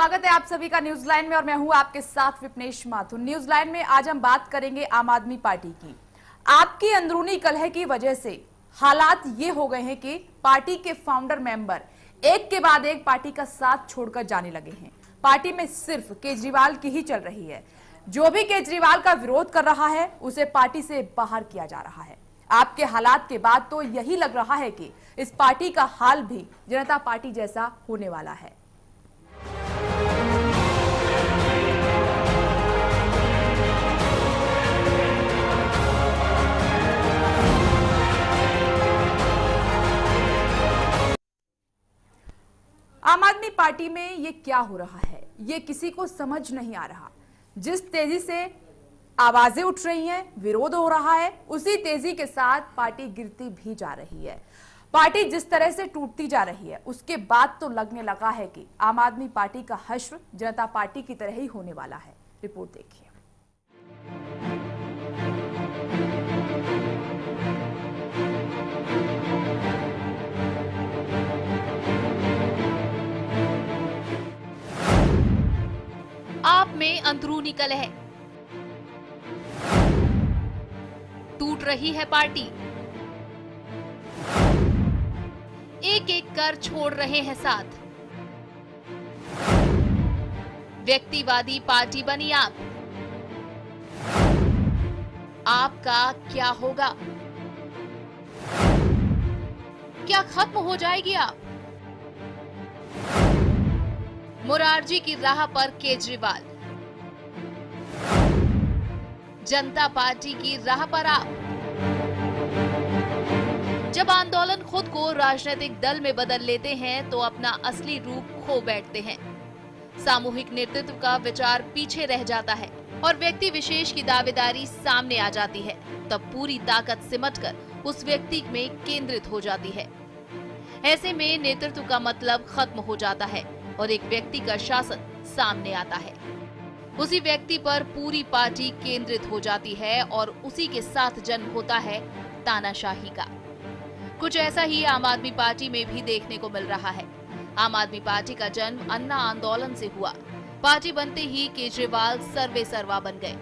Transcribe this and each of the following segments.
स्वागत है आप सभी का न्यूज लाइन में और मैं हूं आपके साथ विपनेश माथुर। न्यूज लाइन में आज हम बात करेंगे आम आदमी पार्टी की। आपकी अंदरूनी कलह की वजह से हालात ये हो गए हैं कि पार्टी के फाउंडर मेंबर एक के बाद एक पार्टी का साथ छोड़कर जाने लगे हैं। पार्टी में सिर्फ केजरीवाल की ही चल रही है। जो भी केजरीवाल का विरोध कर रहा है उसे पार्टी से बाहर किया जा रहा है। आपके हालात के बाद तो यही लग रहा है कि इस पार्टी का हाल भी जनता पार्टी जैसा होने वाला है। आम आदमी पार्टी में ये क्या हो रहा है, ये किसी को समझ नहीं आ रहा। जिस तेजी से आवाजें उठ रही हैं, विरोध हो रहा है, उसी तेजी के साथ पार्टी गिरती भी जा रही है। पार्टी जिस तरह से टूटती जा रही है उसके बाद तो लगने लगा है कि आम आदमी पार्टी का हश्र जनता पार्टी की तरह ही होने वाला है। रिपोर्ट देखिए। आप में अंदरूनी कलह, टूट रही है पार्टी, एक एक कर छोड़ रहे हैं साथ। व्यक्तिवादी पार्टी बनी आपका क्या होगा? क्या खत्म हो जाएगी आप? मोरारजी की राह पर केजरीवाल, जनता पार्टी की राह पर आप। जब आंदोलन खुद को राजनीतिक दल में बदल लेते हैं तो अपना असली रूप खो बैठते हैं। सामूहिक नेतृत्व का विचार पीछे रह जाता है और व्यक्ति विशेष की दावेदारी सामने आ जाती है। तब पूरी ताकत सिमटकर उस व्यक्ति में केंद्रित हो जाती है। ऐसे में नेतृत्व का मतलब खत्म हो जाता है और एक व्यक्ति का शासन सामने आता है। उसी व्यक्ति पर पूरी पार्टी केंद्रित हो जाती है और उसी के साथ जन्म होता है तानाशाही का। कुछ ऐसा ही आम आदमी पार्टी में भी देखने को मिल रहा है। आम आदमी पार्टी का जन्म अन्ना आंदोलन से हुआ। पार्टी बनते ही केजरीवाल सर्वे सर्वा बन गए।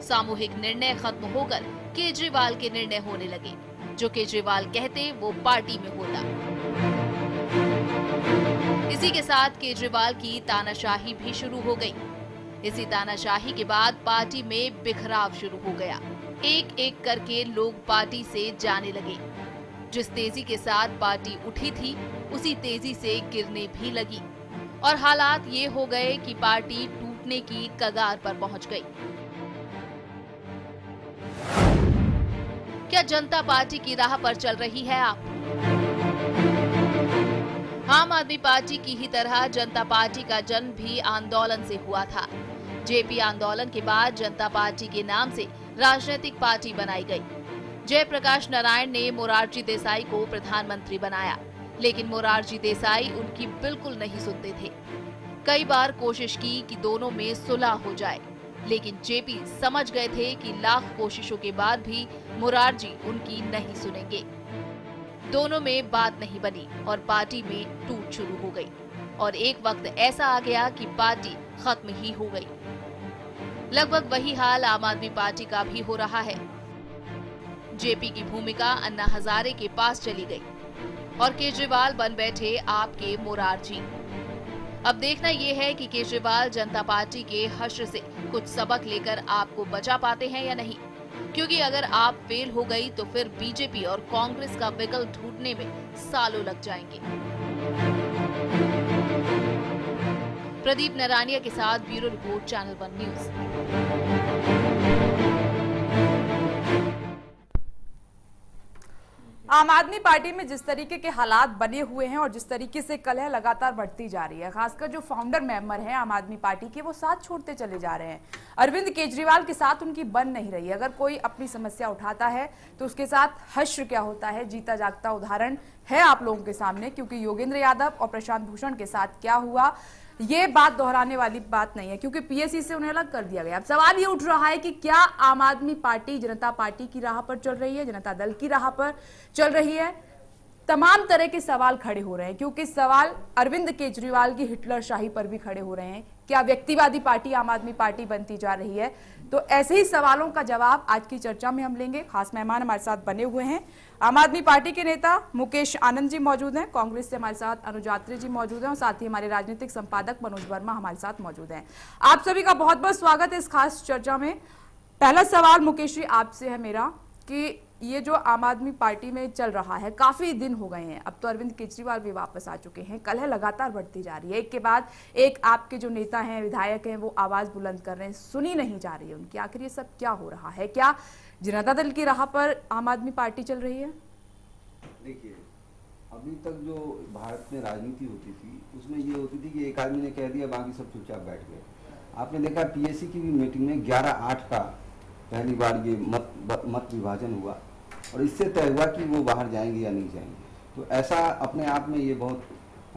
सामूहिक निर्णय खत्म होकर केजरीवाल के निर्णय होने लगे। जो केजरीवाल कहते वो पार्टी में होता। इसी के साथ केजरीवाल की तानाशाही भी शुरू हो गई। इसी तानाशाही के बाद पार्टी में बिखराव शुरू हो गया। एक एक करके लोग पार्टी से जाने लगे। जिस तेजी के साथ पार्टी उठी थी उसी तेजी से गिरने भी लगी और हालात ये हो गए कि पार्टी टूटने की कगार पर पहुंच गई। क्या जनता पार्टी की राह पर चल रही है आप? आम आदमी पार्टी की ही तरह जनता पार्टी का जन्म भी आंदोलन से हुआ था। जेपी आंदोलन के बाद जनता पार्टी के नाम से राजनीतिक पार्टी बनाई गई। जयप्रकाश नारायण ने मोरारजी देसाई को प्रधानमंत्री बनाया, लेकिन मोरारजी देसाई उनकी बिल्कुल नहीं सुनते थे। कई बार कोशिश की कि दोनों में सुलह हो जाए, लेकिन जेपी समझ गए थे कि लाख कोशिशों के बाद भी मोरारजी उनकी नहीं सुनेंगे। दोनों में बात नहीं बनी और पार्टी में टूट शुरू हो गई और एक वक्त ऐसा आ गया कि पार्टी खत्म ही हो गई। लगभग वही हाल आम आदमी पार्टी का भी हो रहा है। जेपी की भूमिका अन्ना हजारे के पास चली गई और केजरीवाल बन बैठे आपके मोरारजी। अब देखना यह है कि केजरीवाल जनता पार्टी के हश्र से कुछ सबक लेकर आपको बचा पाते हैं या नहीं, क्योंकि अगर आप फेल हो गई तो फिर बीजेपी और कांग्रेस का विकल्प ढूंढने में सालों लग जाएंगे। प्रदीप नरानिया के साथ ब्यूरो रिपोर्ट, चैनल 1 न्यूज। आम आदमी पार्टी में जिस तरीके के हालात बने हुए हैं और जिस तरीके से कलह लगातार बढ़ती जा रही है, खासकर जो फाउंडर मेंबर हैं आम आदमी पार्टी के, वो साथ छोड़ते चले जा रहे हैं। अरविंद केजरीवाल के साथ उनकी बन नहीं रही। अगर कोई अपनी समस्या उठाता है तो उसके साथ हश्र क्या होता है, जीता जागता उदाहरण है आप लोगों के सामने। क्योंकि योगेंद्र यादव और प्रशांत भूषण के साथ क्या हुआ, ये बात दोहराने वाली बात नहीं है, क्योंकि पीएससी से उन्हें अलग कर दिया गया। अब सवाल ये उठ रहा है कि क्या आम आदमी पार्टी जनता पार्टी की राह पर चल रही है, जनता दल की राह पर चल रही है? तमाम तरह के सवाल खड़े हो रहे हैं, क्योंकि सवाल अरविंद केजरीवाल की हिटलरशाही पर भी खड़े हो रहे हैं। क्या व्यक्तिवादी पार्टी आम आदमी पार्टी बनती जा रही है? तो ऐसे ही सवालों का जवाब आज की चर्चा में हम लेंगे। खास मेहमान हमारे साथ बने हुए हैं। आम आदमी पार्टी के नेता मुकेश आनंद जी मौजूद हैं, कांग्रेस से हमारे साथ अनुज यात्री जी मौजूद हैं और साथ ही हमारे राजनीतिक संपादक मनोज वर्मा हमारे साथ मौजूद हैं। आप सभी का बहुत बहुत स्वागत है इस खास चर्चा में। पहला सवाल मुकेश जी आपसे है मेरा कि ये जो आम आदमी पार्टी में चल रहा है, काफी दिन हो गए हैं, अब तो अरविंद केजरीवाल भी वापस आ चुके हैं, कलह लगातार बढ़ती जा रही है, एक के बाद एक आपके जो नेता हैं, विधायक हैं, वो आवाज बुलंद कर रहे हैं, सुनी नहीं जा रही है उनकी। आखिर ये सब क्या हो रहा है? क्या जनता दल की राह पर आम आदमी पार्टी चल रही है? देखिए, अभी तक जो भारत में राजनीति होती थी उसमें ये होती थी कि एक आदमी ने कह दिया, बाकी सब चुपचाप बैठ गए। आपने देखा पीएससी की भी मीटिंग में 11-8 का पहली बार ये मत विभाजन हुआ और इससे तय हुआ कि वो बाहर जाएंगे या नहीं जाएंगे। तो ऐसा अपने आप में ये बहुत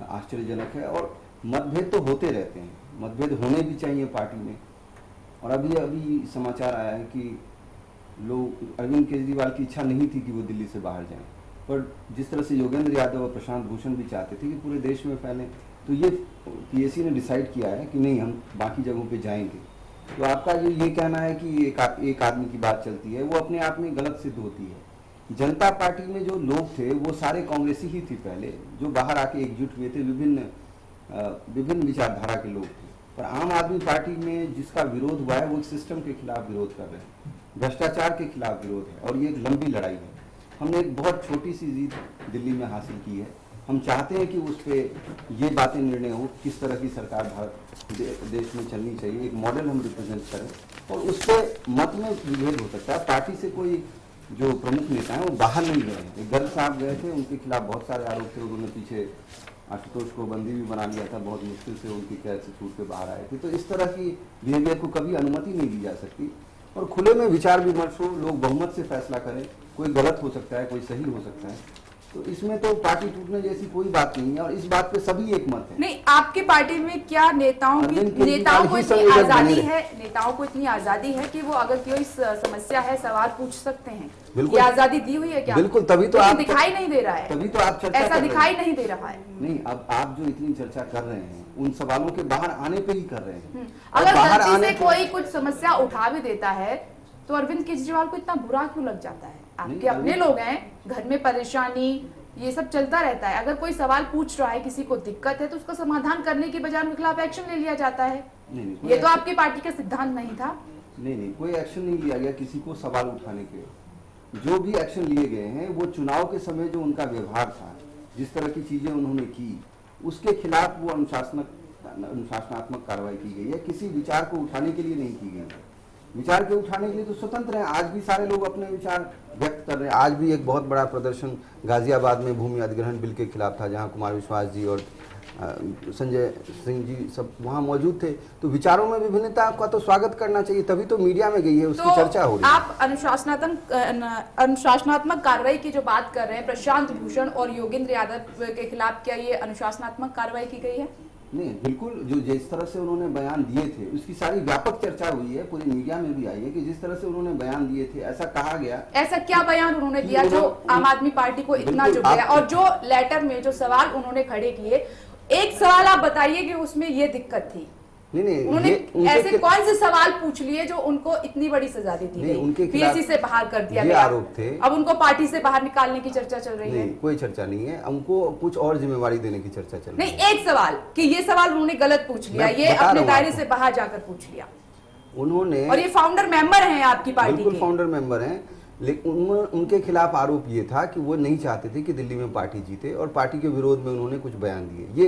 आश्चर्यजनक है और मतभेद तो होते रहते हैं, मतभेद होने भी चाहिए पार्टी में। और अभी समाचार आया है कि लोग अरविंद केजरीवाल की इच्छा नहीं थी कि वो दिल्ली से बाहर जाएं, पर जिस तरह से योगेंद्र यादव और प्रशांत भूषण भी चाहते थे कि पूरे देश में फैले, तो ये पीएससी ने डिसाइड किया है कि नहीं, हम बाकी जगहों पे जाएंगे। तो आपका जो ये कहना है कि एक आदमी की बात चलती है, वो अपने आप में गलत सिद्ध होती है। जनता पार्टी में जो लोग थे वो सारे कांग्रेसी ही थे पहले, जो बाहर आके एकजुट हुए थे, विभिन्न विचारधारा के लोग थे। पर आम आदमी पार्टी में जिसका विरोध हुआ है वो एक सिस्टम के खिलाफ विरोध कर रहे हैं, भ्रष्टाचार के खिलाफ विरोध है और ये एक लंबी लड़ाई है। हमने एक बहुत छोटी सी जीत दिल्ली में हासिल की है। हम चाहते हैं कि उस पर ये बातें निर्णय हो, किस तरह की सरकार भारत देश में चलनी चाहिए, एक मॉडल हम रिप्रेजेंट करें और उस पर मत में विभेद हो सकता है। पार्टी से कोई जो प्रमुख नेता हैं वो बाहर नहीं गए हैं, गर्ग साहब गए थे, उनके खिलाफ बहुत सारे आरोप थे, उन्होंने पीछे आशुतोष को बंदी भी बना लिया था, बहुत मुश्किल से उनकी कैद से छूट के बाहर आए थे। तो इस तरह की बिहेवियर को कभी अनुमति नहीं दी जा सकती और खुले में विचार विमर्श हो, लोग बहुमत से फैसला करें, कोई गलत हो सकता है, कोई सही हो सकता है। तो इसमें तो पार्टी टूटने जैसी कोई बात नहीं है और इस बात पे सभी एक मत है। नहीं, आपकी पार्टी में क्या नेताओं को इतनी आजादी है कि वो अगर कोई समस्या है सवाल पूछ सकते हैं? ये आजादी दी हुई है क्या? बिल्कुल, तभी तो आप दिखाई नहीं दे रहा है, तभी तो आप चर्चा ऐसा दिखाई नहीं दे रहा है। नहीं, अब आप जो इतनी चर्चा कर रहे हैं उन सवालों के बाहर आने पे ही कर रहे हैं। अगर गलती से कोई कुछ समस्या उठा भी देता है तो अरविंद केजरीवाल को इतना बुरा क्यों लग जाता है? आपके अपने लोग हैं, घर में परेशानी, ये सब चलता रहता है। अगर कोई सवाल पूछ रहा है, किसी को दिक्कत है, तो उसका समाधान करने की बजाय उनके खिलाफ एक्शन ले लिया जाता है। नहीं, ये तो आपकी पार्टी का सिद्धांत नहीं था। नहीं, कोई एक्शन नहीं लिया गया किसी को सवाल उठाने के। जो भी एक्शन लिए गए हैं वो चुनाव के समय जो उनका व्यवहार था, जिस तरह की चीजें उन्होंने की, उसके खिलाफ वो अनुशासनात्मक कार्रवाई की गई है। किसी विचार को उठाने के लिए नहीं की गई है। विचार के उठाने के लिए तो स्वतंत्र हैं। आज भी सारे लोग अपने विचार व्यक्त कर रहे हैं। आज भी एक बहुत बड़ा प्रदर्शन गाजियाबाद में भूमि अधिग्रहण बिल के खिलाफ था, जहां कुमार विश्वास जी और संजय सिंह जी सब वहां मौजूद थे। तो विचारों में विभिन्नता का तो स्वागत करना चाहिए, तभी तो मीडिया में गई है, उसकी चर्चा हो रही है। आप अनुशासनात्मक कार्रवाई की जो बात कर रहे हैं, प्रशांत भूषण और योगेंद्र यादव के खिलाफ, क्या ये अनुशासनात्मक कार्रवाई की गई है? नहीं, बिल्कुल। जो जिस तरह से उन्होंने बयान दिए थे उसकी सारी व्यापक चर्चा हुई है, पूरी मीडिया में भी आई है कि जिस तरह से उन्होंने बयान दिए थे, ऐसा कहा गया। ऐसा क्या बयान उन्होंने दिया जो आम आदमी पार्टी को इतना चुभ गया? और जो लेटर में जो सवाल उन्होंने खड़े किए, एक सवाल आप बताइए कि उसमें ये दिक्कत थी। नहीं, उन्होंने ऐसे कौन से सवाल पूछ लिए जो उनको इतनी बड़ी सजा दी थी? उनके पीएससी से बाहर कर दिया गया, आरोप थे। अब उनको पार्टी से बाहर निकालने की चर्चा चल रही है। कोई चर्चा नहीं है, उनको कुछ और जिम्मेवारी देने की चर्चा चल रही है। नहीं, एक सवाल कि ये सवाल उन्होंने गलत पूछ लिया, ये अपने दायरे से बाहर जाकर पूछ लिया उन्होंने। और ये फाउंडर मेंबर हैं आपकी पार्टी के? बिल्कुल फाउंडर मेंबर हैं, लेकिन उनके खिलाफ आरोप ये था कि वो नहीं चाहते थे कि दिल्ली में पार्टी जीते और पार्टी के विरोध में उन्होंने कुछ बयान दिए। ये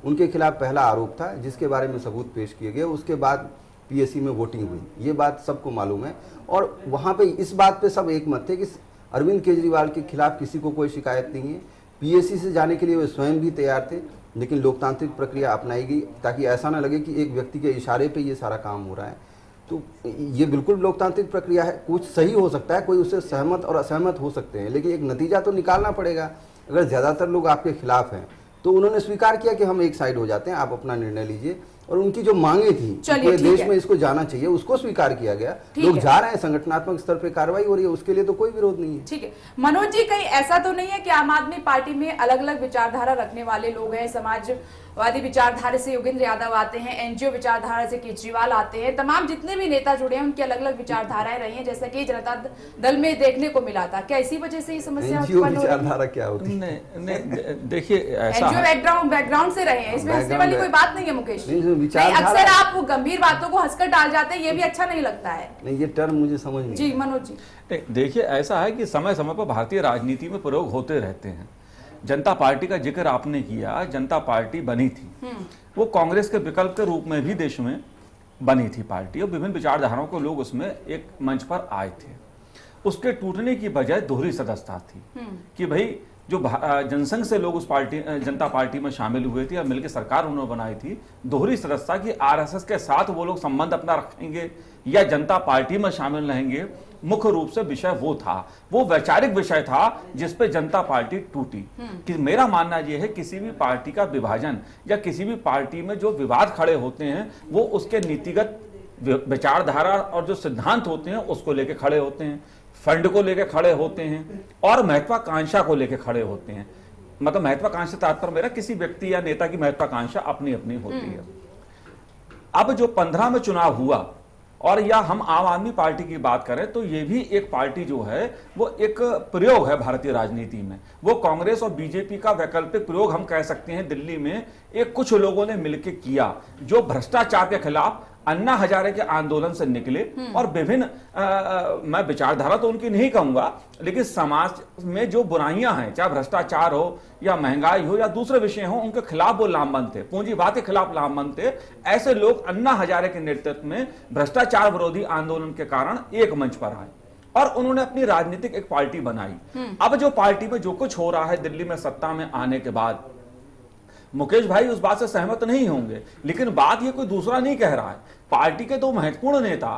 उनके खिलाफ पहला आरोप था, जिसके बारे में सबूत पेश किए गए। उसके बाद पीएससी में वोटिंग हुई, ये बात सबको मालूम है। और वहाँ पे इस बात पे सब एक मत थे कि अरविंद केजरीवाल के खिलाफ किसी को कोई शिकायत नहीं है। पीएससी से जाने के लिए वे स्वयं भी तैयार थे, लेकिन लोकतांत्रिक प्रक्रिया अपनाई गई ताकि ऐसा ना लगे कि एक व्यक्ति के इशारे पर ये सारा काम हो रहा है। तो ये बिल्कुल लोकतांत्रिक प्रक्रिया है। कुछ सही हो सकता है, कोई उससे सहमत और असहमत हो सकते हैं, लेकिन एक नतीजा तो निकालना पड़ेगा। अगर ज़्यादातर लोग आपके खिलाफ हैं तो उन्होंने स्वीकार किया कि हम एक साइड हो जाते हैं, आप अपना निर्णय लीजिए। और उनकी जो मांगे थी पूरे देश में इसको जाना चाहिए, उसको स्वीकार किया गया। लोग जा रहे हैं, संगठनात्मक स्तर पे कार्रवाई हो रही है, उसके लिए तो कोई विरोध नहीं है। ठीक है मनोज जी, कहीं ऐसा तो नहीं है कि आम आदमी पार्टी में अलग अलग विचारधारा रखने वाले लोग हैं? समाजवादी विचारधारा से योगेंद्र यादव आते हैं, एनजीओ विचारधारा से केजरीवाल आते हैं, तमाम जितने भी नेता जुड़े हैं उनकी अलग अलग विचारधाराएं रही हैं, जैसा कि जनता दल में देखने को मिला था। क्या इसी वजह से ये समस्या विचारधारा क्या होती है? देखिए एनजीओ बैकग्राउंड से रहे हैं, इसमें हंसने वाली कोई बात नहीं है मुकेश। अक्सर आप गंभीर बातों को हंसकर टाल जाते हैं, ये भी अच्छा नहीं लगता है। नहीं, ये टर्म मुझे समझ नहीं। जी मनोज जी। देखिए ऐसा है कि समय समय पर भारतीय राजनीति में प्रयोग होते रहते हैं। जनता पार्टी का जिक्र आपने किया, जनता पार्टी बनी थी, वो कांग्रेस के विकल्प के रूप में भी देश में बनी थी पार्टी, और विभिन्न विचारधाराओं को लोग उसमें एक मंच पर आए थे। उसके टूटने की वजह दोहरी सदस्यता थी कि भाई जो जनसंघ से लोग उस पार्टी जनता पार्टी में शामिल हुए थे और मिलकर सरकार उन्होंने बनाई थी, दोहरी सदस्यता की आरएसएस के साथ वो लोग संबंध अपना रखेंगे या जनता पार्टी में शामिल रहेंगे, मुख्य रूप से विषय वो था, वो वैचारिक विषय था जिस पे जनता पार्टी टूटी। कि मेरा मानना यह है किसी भी पार्टी का विभाजन या किसी भी पार्टी में जो विवाद खड़े होते हैं वो उसके नीतिगत विचारधारा और जो सिद्धांत होते हैं उसको लेके खड़े होते हैं, फंड को लेके खड़े होते हैं और महत्वाकांक्षा को लेके खड़े होते हैं। मतलब महत्वाकांक्षा तात्पर्य मेरा किसी व्यक्ति या नेता की महत्वाकांक्षा अपनी अपनी होती है। अब जो 15 में चुनाव हुआ और या हम आम आदमी पार्टी की बात करें तो ये भी एक पार्टी जो है वो एक प्रयोग है भारतीय राजनीति में। वो कांग्रेस और बीजेपी का वैकल्पिक प्रयोग हम कह सकते हैं। दिल्ली में एक कुछ लोगों ने मिलकर किया जो भ्रष्टाचार के खिलाफ अन्ना हजारे के आंदोलन से निकले और विभिन्न मैं विचारधारा तो उनकी नहीं कहूंगा, लेकिन समाज में जो बुराइयां हैं, चाहे भ्रष्टाचार हो या महंगाई हो या दूसरे विषय हो, उनके खिलाफ वो लामबंद थे, पूंजीवाद के खिलाफ लामबंद थे। ऐसे लोग अन्ना हजारे के नेतृत्व में भ्रष्टाचार विरोधी आंदोलन के कारण एक मंच पर आए और उन्होंने अपनी राजनीतिक एक पार्टी बनाई। अब जो पार्टी में जो कुछ हो रहा है दिल्ली में सत्ता में आने के बाद, मुकेश भाई उस बात से सहमत नहीं होंगे, लेकिन बात ये कोई दूसरा नहीं कह रहा है। पार्टी के दो महत्वपूर्ण नेता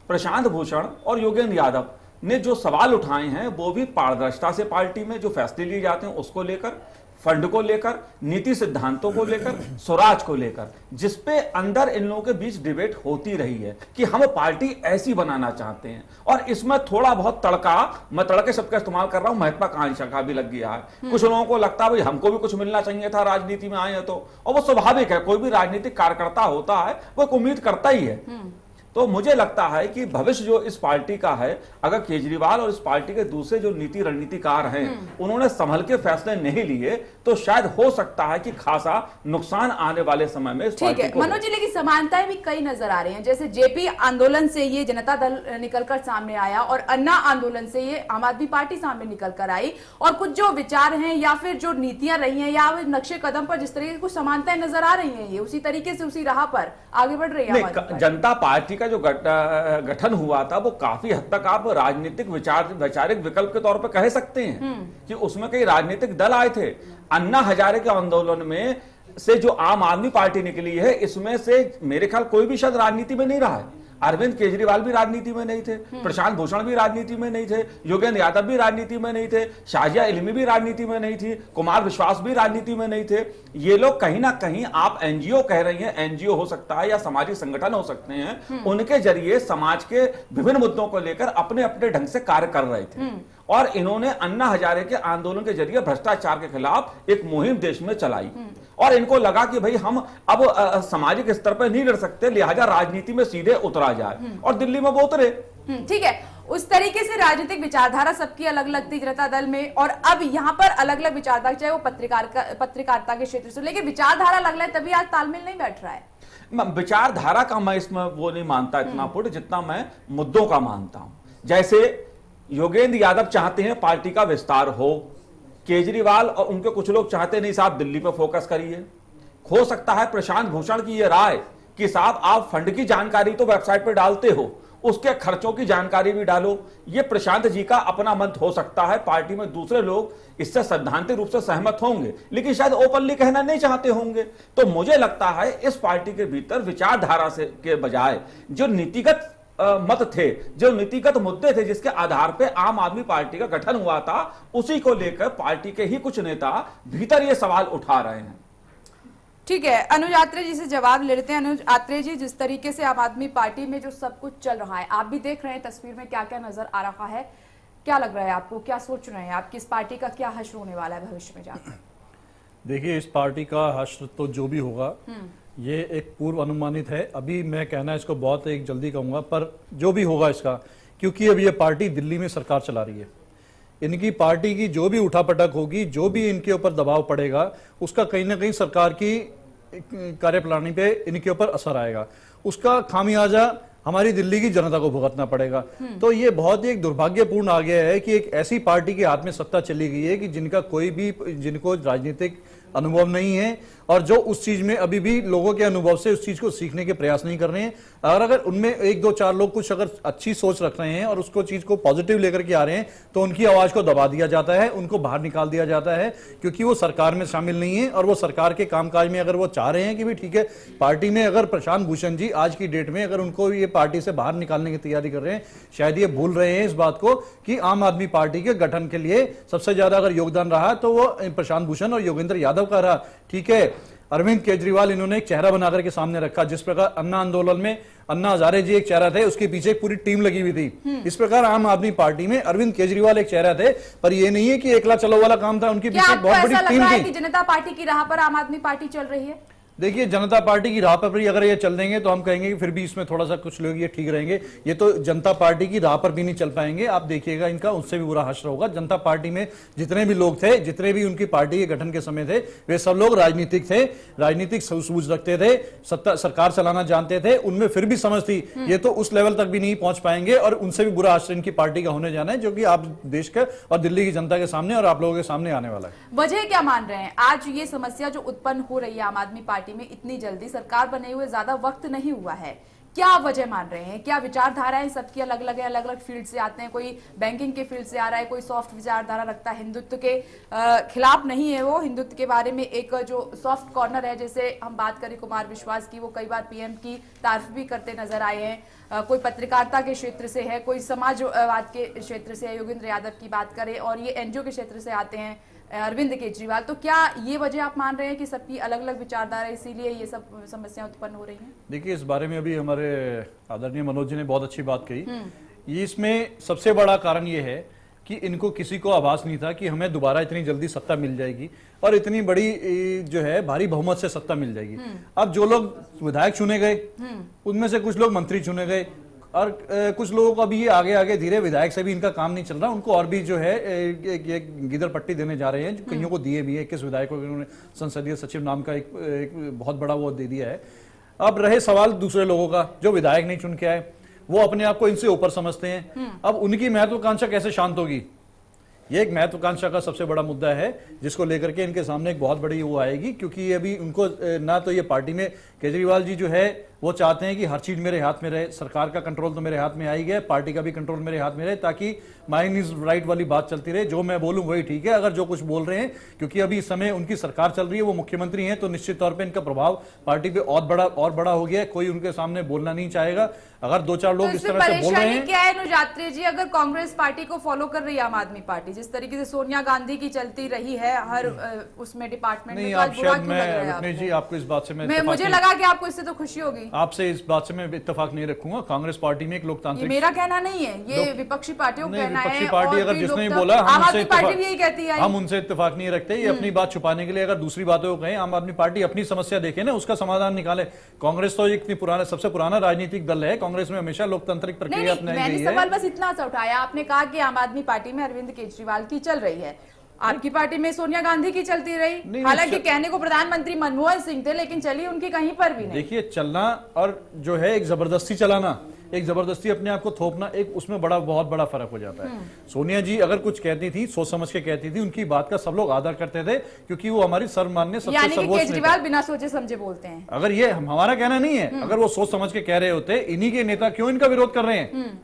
प्रशांत भूषण और योगेंद्र यादव ने जो सवाल उठाए हैं वो भी पारदर्शिता से पार्टी में जो फैसले लिए जाते हैं उसको लेकर, फंड को लेकर, नीति सिद्धांतों को लेकर, स्वराज को लेकर, जिसपे अंदर इन लोगों के बीच डिबेट होती रही है कि हम पार्टी ऐसी बनाना चाहते हैं। और इसमें थोड़ा बहुत तड़का, मैं तड़के शब्द का इस्तेमाल कर रहा हूं, महत्वाकांक्षा का भी लग गया है। कुछ लोगों को लगता है भाई हमको भी कुछ मिलना चाहिए था, राजनीति में आए हैं तो, और वो स्वाभाविक है, कोई भी राजनीतिक कार्यकर्ता होता है वो एक उम्मीद करता ही है। तो मुझे लगता है कि भविष्य जो इस पार्टी का है, अगर केजरीवाल और इस पार्टी के दूसरे जो नीति रणनीतिकार हैं उन्होंने संभल के फैसले नहीं लिए तो शायद हो सकता है कि खासा नुकसान आने वाले समय में इस पार्टी को। मनोज जी, लेकिन समानताएं भी कई नजर आ रही हैं। जैसे जेपी आंदोलन से ये जनता दल निकलकर सामने आया और अन्ना आंदोलन से ये आम आदमी पार्टी सामने निकल कर आई, और कुछ जो विचार हैं या फिर जो नीतियां रही हैं या नक्शे कदम पर जिस तरीके की कुछ समानताएं नजर आ रही हैं, ये उसी तरीके से उसी राह पर आगे बढ़ रही है। जनता पार्टी का जो गठन हुआ था वो काफी हद तक आप राजनीतिक वैचारिक विकल्प के तौर पर कह सकते हैं कि उसमें कई राजनीतिक दल आए थे। अन्ना हजारे के आंदोलन में से जो आम आदमी पार्टी निकली है, इसमें से मेरे ख्याल कोई भी शायद राजनीति में नहीं रहा है। अरविंद केजरीवाल भी राजनीति में नहीं थे, प्रशांत भूषण भी राजनीति में नहीं थे, योगेंद्र यादव भी राजनीति में नहीं थे, शाजिया इल्मी भी राजनीति में नहीं थी, कुमार विश्वास भी राजनीति में नहीं थे। ये लोग कहीं ना कहीं, आप एनजीओ कह रही हैं, एनजीओ हो सकता है या सामाजिक संगठन हो सकते हैं, उनके जरिए समाज के विभिन्न मुद्दों को लेकर अपने अपने ढंग से कार्य कर रहे थे। और इन्होंने अन्ना हजारे के आंदोलन के जरिए भ्रष्टाचार के खिलाफ एक मुहिम देश में चलाई और इनको लगा कि भाई हम अब सामाजिक स्तर पर नहीं लड़ सकते, लिहाजा राजनीति में सीधे उतरा जाए, और दिल्ली में वो उतरे। ठीक है, उस तरीके से राजनीतिक विचारधारा सबकी अलग अलग थी जनता दल में, और अब यहाँ पर अलग अलग विचारधारा, चाहे वो पत्रकारिता के क्षेत्र से, लेकिन विचारधारा अलग अलग, तभी आज तालमेल नहीं बैठ रहा है। विचारधारा का मैं इसमें वो नहीं मानता इतना पुट जितना मैं मुद्दों का मानता हूं। जैसे योगेंद्र यादव चाहते हैं पार्टी का विस्तार हो, केजरीवाल और उनके कुछ लोग चाहते नहीं साहब दिल्ली पर फोकस करिए। हो सकता है प्रशांत भूषण की यह राय कि साहब आप फंड की जानकारी तो वेबसाइट पर डालते हो, उसके खर्चों की जानकारी भी डालो। ये प्रशांत जी का अपना मत हो सकता है, पार्टी में दूसरे लोग इससे सैद्धांतिक रूप से सहमत होंगे लेकिन शायद ओपनली कहना नहीं चाहते होंगे। तो मुझे लगता है इस पार्टी के भीतर विचारधारा से के बजाय जो नीतिगत मत थे, जो नीतिगत मुद्दे थे जिसके आधार पे आम आदमी पार्टी का गठन हुआ था, उसी को लेकर पार्टी के ही कुछ नेता भीतर ये सवाल उठा रहे हैं। ठीक है, अनुज आत्रे जी से जवाब ले लेते हैं। अनुज आत्रे जी, जिस तरीके से आम आदमी पार्टी में जो सब कुछ चल रहा है, आप भी देख रहे हैं तस्वीर में क्या क्या नजर आ रहा है, क्या लग रहा है आपको, क्या सोच रहे हैं आप कि इस पार्टी का क्या हश्र होने वाला है भविष्य में जाकर? देखिए, इस पार्टी का हश्र तो जो भी होगा ये एक पूर्व अनुमानित है। अभी मैं कहना इसको बहुत एक जल्दी कहूंगा, पर जो भी होगा इसका, क्योंकि अब ये पार्टी दिल्ली में सरकार चला रही है, इनकी पार्टी की जो भी उठापटक होगी, जो भी इनके ऊपर दबाव पड़ेगा, उसका कहीं ना कहीं सरकार की कार्यप्रणाली पे इनके ऊपर असर आएगा। उसका खामियाजा हमारी दिल्ली की जनता को भुगतना पड़ेगा। तो ये बहुत ही एक दुर्भाग्यपूर्ण आ गया है कि एक ऐसी पार्टी के हाथ में सत्ता चली गई है कि जिनको राजनीतिक अनुभव नहीं है और जो उस चीज में अभी भी लोगों के अनुभव से उस चीज को सीखने के प्रयास नहीं कर रहे हैं। अगर उनमें एक दो चार लोग कुछ अगर अच्छी सोच रख रहे हैं और उसको चीज को पॉजिटिव लेकर के आ रहे हैं तो उनकी आवाज को दबा दिया जाता है, उनको बाहर निकाल दिया जाता है, क्योंकि वो सरकार में शामिल नहीं है। और वो सरकार के कामकाज में अगर वो चाह रहे हैं कि भी ठीक है, पार्टी में अगर प्रशांत भूषण जी आज की डेट में अगर उनको ये पार्टी से बाहर निकालने की तैयारी कर रहे हैं, शायद ये भूल रहे हैं इस बात को कि आम आदमी पार्टी के गठन के लिए सबसे ज्यादा अगर योगदान रहा तो वो प्रशांत भूषण और योगेंद्र यादव का रहा। ठीक है, अरविंद केजरीवाल इन्होंने एक चेहरा बनाकर के सामने रखा। जिस प्रकार अन्ना आंदोलन में अन्ना हजारे जी एक चेहरा थे, उसके पीछे एक पूरी टीम लगी हुई थी। इस प्रकार आम आदमी पार्टी में अरविंद केजरीवाल एक चेहरा थे, पर ये नहीं है कि एकला चलो वाला काम था, उनके पीछे बहुत बड़ी टीम थी। जनता पार्टी की राह पर आम आदमी पार्टी चल रही है। देखिए, जनता पार्टी की राह पर भी अगर ये चल देंगे तो हम कहेंगे कि फिर भी इसमें थोड़ा सा कुछ लोग ये ठीक रहेंगे। ये तो जनता पार्टी की राह पर भी नहीं चल पाएंगे। आप देखिएगा, इनका उससे भी बुरा हश्र होगा। जनता पार्टी में जितने भी लोग थे, जितने भी उनकी पार्टी के गठन के समय थे, वे सब लोग राजनीतिक थे, राजनीतिक सूझ रखते थे, सत्ता सरकार चलाना जानते थे, उनमें फिर भी समझ थी। ये तो उस लेवल तक भी नहीं पहुंच पाएंगे और उनसे भी बुरा हश्र इनकी पार्टी का होने जाना है, जो कि आप देश का और दिल्ली की जनता के सामने और आप लोगों के सामने आने वाला है। वजह क्या मान रहे हैं आज ये समस्या जो उत्पन्न हो रही है आम आदमी पार्टी में, इतनी जल्दी सरकार बने हुए ज्यादा वक्त नहीं हुआ है, क्या वजह मान रहे हैं? क्या विचारधाराएं सबकी अलग अलग है, अलग अलग फील्ड से आते हैं, कोई बैंकिंग के फील्ड से आ रहा है, कोई सॉफ्ट विचारधारा रखता है, हिंदुत्व के खिलाफ नहीं है, वो हिंदुत्व के बारे में एक जो सॉफ्ट कॉर्नर है, जैसे हम बात करें कुमार विश्वास की, वो कई बार पीएम की तारीफ भी करते नजर आए हैं। कोई पत्रकारिता के क्षेत्र से है, कोई समाजवाद के क्षेत्र से है, योगेंद्र यादव की बात करें, और ये एनजीओ के क्षेत्र से आते हैं अरविंद केजरीवाल। तो क्या ये वजह आप मान रहे हैं कि सबकी अलग अलग विचारधारा इसीलिए ये सब समस्याएं उत्पन्न हो रही हैं? देखिए, इस बारे में अभी हमारे आदरणीय मनोज जी ने बहुत अच्छी बात कही। ये इसमें सबसे बड़ा कारण ये है कि इनको किसी को आभास नहीं था कि हमें दोबारा इतनी जल्दी सत्ता मिल जाएगी और इतनी बड़ी जो है भारी बहुमत से सत्ता मिल जाएगी। अब जो लोग विधायक चुने गए, उनमें से कुछ लोग मंत्री चुने गए और कुछ लोगों को अभी ये आगे आगे धीरे विधायक से भी इनका काम नहीं चल रहा, उनको और भी जो है गिदर पट्टी देने जा रहे हैं, जो कईयों को दिए भी है। किस विधायक को उन्होंने संसदीय सचिव नाम का एक बहुत बड़ा वो दे दिया है। अब रहे सवाल दूसरे लोगों का जो विधायक नहीं चुन के आए, वो अपने आप को इनसे ऊपर समझते हैं। अब उनकी महत्वाकांक्षा कैसे शांत होगी? ये एक महत्वाकांक्षा का सबसे बड़ा मुद्दा है, जिसको लेकर के इनके सामने एक बहुत बड़ी वो आएगी, क्योंकि ये अभी उनको ना तो ये पार्टी में केजरीवाल जी जो है वो चाहते हैं कि हर चीज मेरे हाथ में रहे, सरकार का कंट्रोल तो मेरे हाथ में आ ही गया, पार्टी का भी कंट्रोल मेरे हाथ में रहे, ताकि माइंड इज राइट वाली बात चलती रहे, जो मैं बोलूं वही ठीक है। अगर जो कुछ बोल रहे हैं, क्योंकि अभी इस समय उनकी सरकार चल रही है, वो मुख्यमंत्री हैं, तो निश्चित तौर पर इनका प्रभाव पार्टी पे और बड़ा हो गया है। कोई उनके सामने बोलना नहीं चाहेगा। अगर दो चार लोग इस तरह से बोल रहे हैं, क्या है अनुज आत्रे जी, अगर कांग्रेस पार्टी को फॉलो कर रही है आम आदमी पार्टी, जिस तरीके से सोनिया गांधी की चलती रही है हर उसमें डिपार्टमेंट में, आप शायद मैं जी आपको इस बात से मुझे लगा कि आपको इससे तो खुशी होगी। आपसे इस बात से मैं इत्तेफाक नहीं रखूंगा। कांग्रेस पार्टी में एक लोकतांत्रिक, मेरा कहना नहीं है, ये विपक्षी पार्टियों का कहना है। विपक्षी पार्टी अगर जिसने बोला, आम आदमी पार्टी भी यही कहती है, हम उनसे इत्तेफाक नहीं रखते। ये अपनी बात छुपाने के लिए अगर दूसरी बातों को कहें, आम आदमी पार्टी अपनी समस्या देखे ना, उसका समाधान निकाले। कांग्रेस तो इतनी पुराना, सबसे पुराना राजनीतिक दल है। कांग्रेस में हमेशा लोकतांत्रिक प्रक्रिया अपनाई गई है। मैंने सवाल बस इतना सा उठाया, आपने कहा कि आम आदमी पार्टी में अरविंद केजरीवाल की चल रही है, आपकी पार्टी में सोनिया गांधी की चलती रही। हालांकि कहने को प्रधानमंत्री मनमोहन सिंह थे, लेकिन चली उनकी कहीं पर भी नहीं। देखिए, चलना और जो है एक जबरदस्ती चलाना, एक जबरदस्ती अपने आप को थोपना, एक उसमें बहुत बड़ा फर्क हो जाता है। सोनिया जी अगर कुछ कहती थी, सोच समझ के कहती थी, उनकी बात का सब लोग आदर करते थे, क्योंकि वो हमारी सर्वमान्य सबसे सर्वोच्च केजरीवाल बिना सोचे समझे बोलते हैं। अगर ये हमारा कहना नहीं है, अगर वो सोच समझ के कह रहे होते, इन्हीं के नेता क्यों इनका विरोध कर रहे हैं?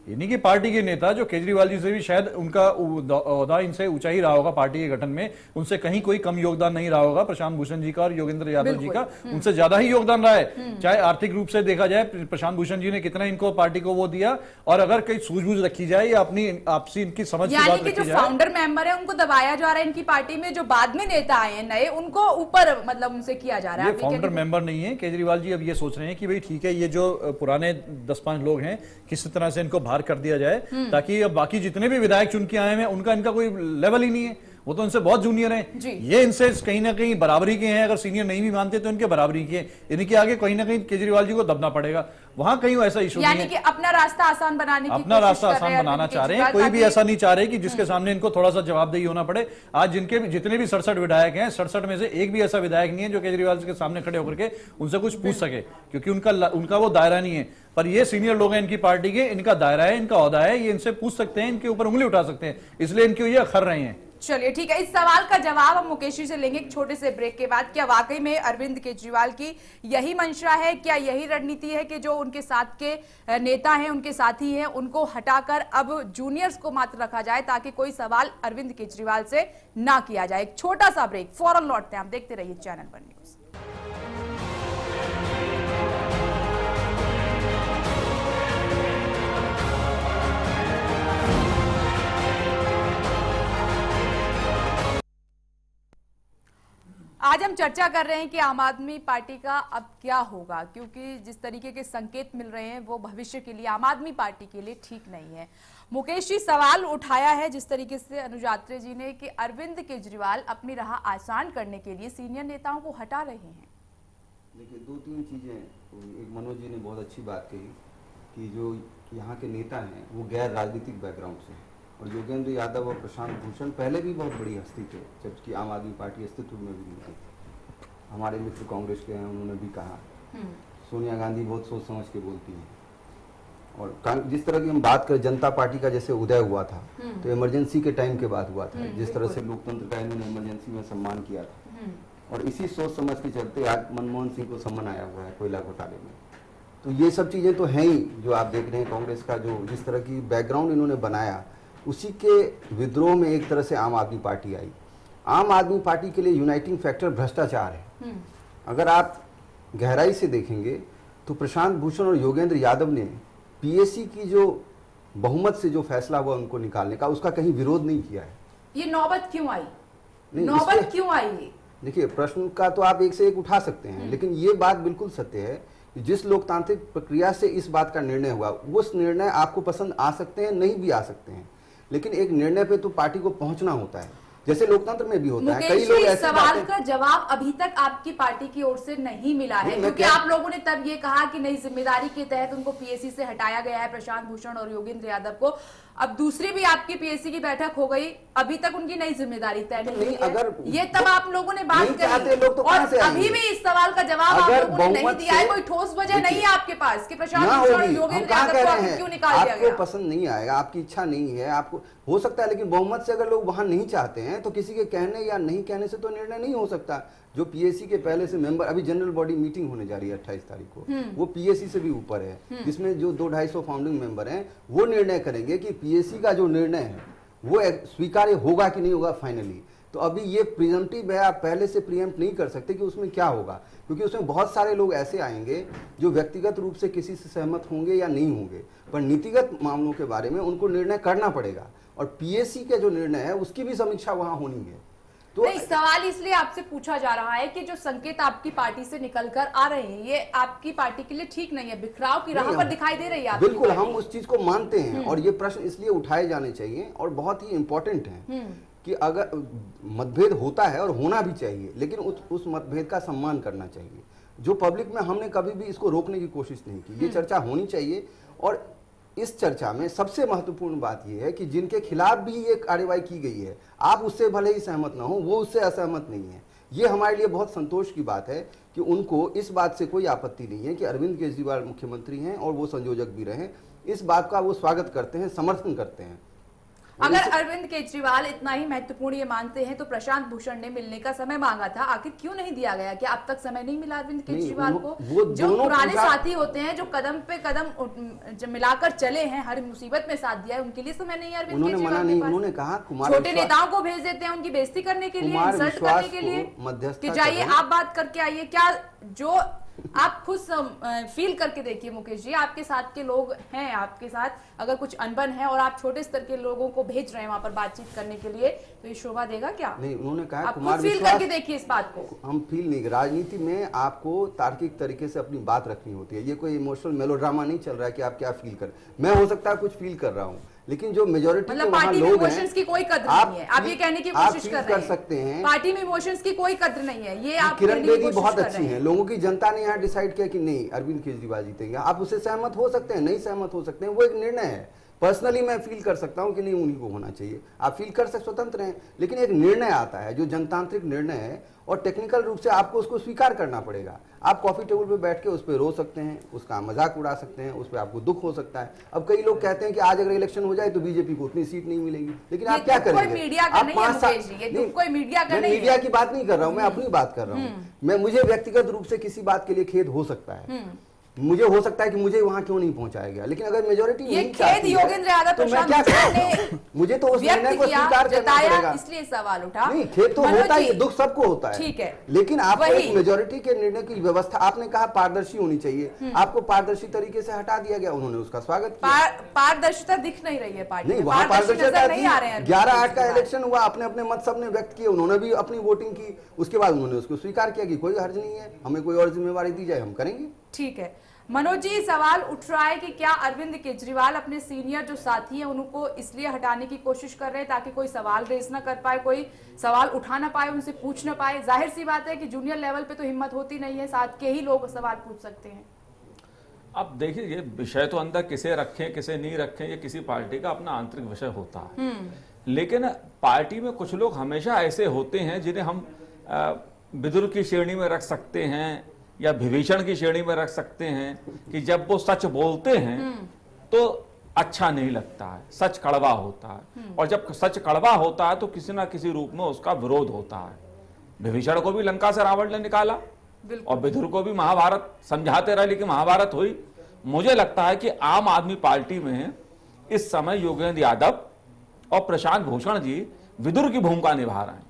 इन्हीं की पार्टी के नेता जो केजरीवाल जी से भी शायद उनका ओहदा इनसे ऊंचा ही रहा होगा पार्टी के गठन में, उनसे कहीं कोई कम योगदान नहीं रहा होगा प्रशांत भूषण जी का और योगेंद्र यादव जी का, उनसे ज्यादा ही योगदान रहा है। चाहे आर्थिक रूप से देखा जाए प्रशांत भूषण जी ने कितना इनको पार्टी को वो दिया, और अगर कहीं सूझबूझ रखी जाए या अपनी आपसी इनकी समझ की बात कि जो रखी जाए, फाउंडर मेंबर है उनको दबाया जा रहा है इनकी पार्टी में, जो बाद में नेता आए हैं नए उनको ऊपर मतलब उनसे किया जा रहा है। ये फाउंडर मेंबर नहीं है। केजरीवाल जी अब ये सोच रहे हैं कि भाई ठीक है, ये जो पुराने 10-5 लोग हैं किस तरह से इनको बाहर कर दिया जाए, ताकि अब बाकी जितने भी विधायक चुन के आए हैं उनका इनका कोई लेवल ही नहीं है, वो तो इनसे बहुत जूनियर हैं। ये इनसे कहीं ना कहीं बराबरी के हैं, अगर सीनियर नहीं भी मानते तो इनके बराबरी के हैं। इनके आगे कहीं ना कहीं केजरीवाल जी को दबना पड़ेगा, वहां कहीं ऐसा इशू नहीं है। यानी कि अपना रास्ता आसान बनाने की अपना रास्ता आसान बनाना चाह रहे हैं, कोई भी ऐसा नहीं चाह रहे कि जिसके सामने इनको थोड़ा सा जवाबदेही होना पड़े। आज जिनके भी जितने भी 67 विधायक हैं, 67 में से एक भी ऐसा विधायक नहीं है जो केजरीवाल के सामने खड़े होकर के उनसे कुछ पूछ सके, क्योंकि उनका वो दायरा नहीं है। पर ये सीनियर लोग हैं इनकी पार्टी के, इनका दायरा है, इनका ओहदा है, ये इनसे पूछ सकते हैं, इनके ऊपर उंगली उठा सकते हैं, इसलिए इनके ये अखर रहे हैं। चलिए ठीक है, इस सवाल का जवाब हम मुकेश जी से लेंगे एक छोटे से ब्रेक के बाद। क्या वाकई में अरविंद केजरीवाल की यही मंशा है, क्या यही रणनीति है कि जो उनके साथ के नेता हैं, उनके साथी हैं, उनको हटाकर अब जूनियर्स को मात्र रखा जाए ताकि कोई सवाल अरविंद केजरीवाल से ना किया जाए? एक छोटा सा ब्रेक, फौरन लौटते हैं। आप देखते रहिए चैनल वन न्यूज। आज हम चर्चा कर रहे हैं कि आम आदमी पार्टी का अब क्या होगा, क्योंकि जिस तरीके के संकेत मिल रहे हैं वो भविष्य के लिए आम आदमी पार्टी के लिए ठीक नहीं है। मुकेश जी, सवाल उठाया है जिस तरीके से अनुज आत्रे जी ने कि अरविंद केजरीवाल अपनी राह आसान करने के लिए सीनियर नेताओं को हटा रहे हैं। देखिए, 2-3 चीजें, एक मनोज जी ने बहुत अच्छी बात कही कि जो यहाँ के नेता हैं वो गैर राजनीतिक बैकग्राउंड से, और योगेंद्र यादव और प्रशांत भूषण पहले भी बहुत बड़ी हस्ती थे जबकि आम आदमी पार्टी अस्तित्व में भी नहीं थी। हमारे मित्र कांग्रेस के हैं, उन्होंने भी कहा सोनिया गांधी बहुत सोच समझ के बोलती हैं। और जिस तरह की हम बात करें जनता पार्टी का जैसे उदय हुआ था तो इमरजेंसी के टाइम के बाद हुआ था, जिस तरह से लोकतंत्र का इन्होंने इमरजेंसी में सम्मान किया था, और इसी सोच समझ के चलते आज मनमोहन सिंह को सम्मान आया हुआ है कोयला घोटाले में। तो ये सब चीजें तो हैं ही जो आप देख रहे हैं। कांग्रेस का जो जिस तरह की बैकग्राउंड इन्होंने बनाया, उसी के विद्रोह में एक तरह से आम आदमी पार्टी आई। आम आदमी पार्टी के लिए यूनाइटिंग फैक्टर भ्रष्टाचार है। अगर आप गहराई से देखेंगे तो प्रशांत भूषण और योगेंद्र यादव ने पीएससी की जो बहुमत से जो फैसला हुआ उनको निकालने का, उसका कहीं विरोध नहीं किया है। ये नौबत क्यों आई? नौबत क्यों आई? देखिए, प्रश्न का तो आप एक से एक उठा सकते हैं, लेकिन ये बात बिल्कुल सत्य है कि जिस लोकतांत्रिक प्रक्रिया से इस बात का निर्णय हुआ, उस निर्णय आपको पसंद आ सकते हैं, नहीं भी आ सकते हैं, लेकिन एक निर्णय पे तो पार्टी को पहुंचना होता है, जैसे लोकतंत्र में भी होता है। कई लोग ऐसे सवाल का जवाब अभी तक आपकी पार्टी की ओर से नहीं मिला है, क्योंकि आप लोगों ने तब ये कहा कि नई जिम्मेदारी के तहत उनको पीएससी से हटाया गया है, प्रशांत भूषण और योगेंद्र यादव को। अब दूसरी भी आपकी पीएससी की बैठक हो गई, अभी तक उनकी नई जिम्मेदारी तय नहीं है। अगर ये तब आप लोगों ने बात करी, लोग तो और अभी भी इस सवाल का जवाब आप लोगों ने नहीं दिया है। कोई ठोस वजह नहीं है आपके पास कि प्रशांत भूषण और योगेंद्र यादव को क्यों निकाल दिया गया? आपको पसंद नहीं आएगा, आपकी इच्छा नहीं है, आपको हो सकता है, लेकिन बहुमत से अगर लोग वहां नहीं चाहते हैं तो किसी के कहने या नहीं कहने से तो निर्णय नहीं हो सकता। जो पीएससी के पहले से मेंबर, अभी जनरल बॉडी मीटिंग होने जा रही है 28 तारीख को, वो पीएससी से भी ऊपर है, जिसमें जो 200-250 फाउंडिंग मेंबर हैं वो निर्णय करेंगे कि पीएससी का जो निर्णय है वो स्वीकार्य होगा कि नहीं होगा फाइनली। तो अभी ये प्रिजम्पटिव है, आप पहले से प्रीएम्प्ट नहीं कर सकते कि उसमें क्या होगा, क्योंकि उसमें बहुत सारे लोग ऐसे आएंगे जो व्यक्तिगत रूप से किसी से सहमत होंगे या नहीं होंगे, पर नीतिगत मामलों के बारे में उनको निर्णय करना पड़ेगा, और पीएससी का जो निर्णय है उसकी भी समीक्षा वहां होनी है। तो नहीं, सवाल इसलिए आपसे पूछा जा रहा है कि जो संकेत आपकी पार्टी से निकलकर आ रहे हैं ये आपकी पार्टी के लिए ठीक नहीं है, बिखराव की राह पर दिखाई दे रही है। बिल्कुल, हम उस चीज को मानते हैं, और ये प्रश्न इसलिए उठाए जाने चाहिए और बहुत ही इंपॉर्टेंट है कि अगर मतभेद होता है और होना भी चाहिए, लेकिन उस मतभेद का सम्मान करना चाहिए। जो पब्लिक में हमने कभी भी इसको रोकने की कोशिश नहीं की, ये चर्चा होनी चाहिए। और इस चर्चा में सबसे महत्वपूर्ण बात यह है कि जिनके खिलाफ भी ये कार्रवाई की गई है, आप उससे भले ही सहमत ना हो, वो उससे असहमत नहीं है। ये हमारे लिए बहुत संतोष की बात है कि उनको इस बात से कोई आपत्ति नहीं है कि अरविंद केजरीवाल मुख्यमंत्री हैं और वो संयोजक भी रहे। इस बात का वो स्वागत करते हैं, समर्थन करते हैं। अगर अरविंद केजरीवाल इतना ही महत्वपूर्ण ये मानते हैं तो प्रशांत भूषण ने मिलने का समय मांगा था, आखिर क्यों नहीं दिया गया? क्या अब तक समय नहीं मिला अरविंद केजरीवाल को? जो पुराने साथी होते हैं, जो कदम पे कदम मिलाकर चले हैं, हर मुसीबत में साथ दिया है, उनके लिए समय नहीं है अरविंद केजरीवाल के पास? उन्होंने कहा छोटे नेताओं को भेज देते हैं उनकी बेइज्जती करने के लिए, इंसल्ट करने के लिए कि जाइए आप बात करके आइए। क्या जो आप खुद फील करके देखिए मुकेश जी, आपके साथ के लोग हैं, आपके साथ अगर कुछ अनबन है और आप छोटे स्तर के लोगों को भेज रहे हैं वहां पर बातचीत करने के लिए, तो ये शोभा देगा क्या? नहीं, उन्होंने कहा आप खुद फील करके देखिए इस बात को। हम फील नहीं, राजनीति में आपको तार्किक तरीके से अपनी बात रखनी होती है। ये कोई इमोशनल मेलोड्रामा नहीं चल रहा है कि आप क्या फील कर, मैं हो सकता है कुछ फील कर रहा हूँ, लेकिन जो मेजोरिटी मतलब पार्टी में इमोशंस की कोई कद्र नहीं है, आप ये कहने की कोशिश कर सकते हैं पार्टी में इमोशंस की कोई कद्र नहीं है, ये आप किरण बेदी बहुत अच्छी हैं, लोगों की जनता ने यहाँ डिसाइड किया कि नहीं अरविंद केजरीवाल जीतेंगे। आप उससे सहमत हो सकते हैं, नहीं सहमत हो सकते हैं, वो एक निर्णय है। पर्सनली मैं फील कर सकता हूं कि नहीं उन्हीं को होना चाहिए, आप फील कर सकते, स्वतंत्र हैं, लेकिन एक निर्णय आता है जो जनतांत्रिक निर्णय है और टेक्निकल रूप से आपको उसको स्वीकार करना पड़ेगा। आप कॉफी टेबल पे बैठ के उस पर रो सकते हैं, उसका मजाक उड़ा सकते हैं, उस पर आपको दुख हो सकता है। अब कई लोग कहते हैं कि आज अगर इलेक्शन हो जाए तो बीजेपी को उतनी सीट नहीं मिलेगी, लेकिन आप क्या करेंगे? मीडिया का नहीं है, मीडिया की बात नहीं कर रहा हूं, मैं अपनी बात कर रहा हूँ। मैं मुझे व्यक्तिगत रूप से किसी बात के लिए खेद हो सकता है, मुझे हो सकता है कि मुझे वहां क्यों नहीं पहुंचाया गया, लेकिन अगर मेजोरिटी नहीं चाहती है तो मैं क्या करूं? मुझे तो उस निर्णय को स्वीकार करना पड़ेगा, इसलिए सवाल उठा। नहीं, खेद तो होता है, दुख सबको होता है, ठीक है, लेकिन आपको एक मेजोरिटी के निर्णय की व्यवस्था, आपने कहा पारदर्शी होनी चाहिए, आपको पारदर्शी तरीके से हटा दिया गया, उन्होंने उसका स्वागत किया। पारदर्शिता दिख नहीं रही है पार्टी नहीं, वहां पारदर्शिता नहीं आ रहे हैं। 11/8 का इलेक्शन हुआ, अपने अपने मत सबने व्यक्त किए, उन्होंने भी अपनी वोटिंग की, उसके बाद उन्होंने उसको स्वीकार किया कि कोई हर्ज नहीं है, हमें कोई और जिम्मेवारी दी जाए हम करेंगे। ठीक है मनोज जी, सवाल उठ रहा है कि क्या अरविंद केजरीवाल अपने सीनियर जो साथी हैं उनको इसलिए हटाने की कोशिश कर रहे हैं ताकि कोई सवाल रेज ना कर पाए, कोई सवाल उठा ना पाए, उनसे पूछ ना पाए? जाहिर सी बात है कि जूनियर लेवल पे तो हिम्मत होती नहीं है, साथ के ही लोग सवाल पूछ सकते हैं। अब देखिए, ये विषय तो अंदर किसे रखें किसे नहीं रखें, ये किसी पार्टी का अपना आंतरिक विषय होता है, लेकिन पार्टी में कुछ लोग हमेशा ऐसे होते हैं जिन्हें हम विदुर की श्रेणी में रख सकते हैं या विभीषण की श्रेणी में रख सकते हैं कि जब वो सच बोलते हैं तो अच्छा नहीं लगता है, सच कड़वा होता है, और जब सच कड़वा होता है तो किसी ना किसी रूप में उसका विरोध होता है। विभीषण को भी लंका से रावण ने निकाला और विदुर को भी महाभारत समझाते रहे, लेकिन महाभारत हुई। मुझे लगता है कि आम आदमी पार्टी में इस समय योगेंद्र यादव और प्रशांत भूषण जी विदुर की भूमिका निभा रहे हैं।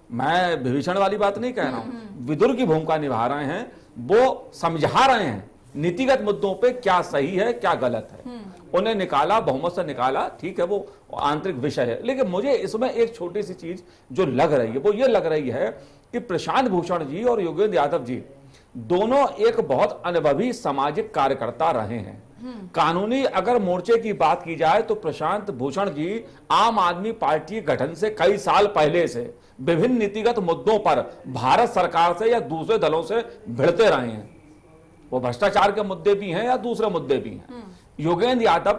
मैं विभीषण वाली बात नहीं कह रहा हूं, विदुर की भूमिका निभा रहे हैं, वो समझा रहे हैं नीतिगत मुद्दों पे क्या सही है क्या गलत है। उन्हें निकाला, बहुमत से निकाला, ठीक है, वो आंतरिक विषय है, लेकिन मुझे इसमें एक छोटी सी चीज जो लग रही है वो ये लग रही है कि प्रशांत भूषण जी और योगेंद्र यादव जी दोनों एक बहुत अनुभवी सामाजिक कार्यकर्ता रहे हैं। कानूनी अगर मोर्चे की बात की जाए तो प्रशांत भूषण जी आम आदमी पार्टी गठन से कई साल पहले से विभिन्न नीतिगत मुद्दों पर भारत सरकार से या दूसरे दलों से भिड़ते रहे हैं। वो भ्रष्टाचार के मुद्दे भी हैं या दूसरे मुद्दे भी हैं। योगेंद्र यादव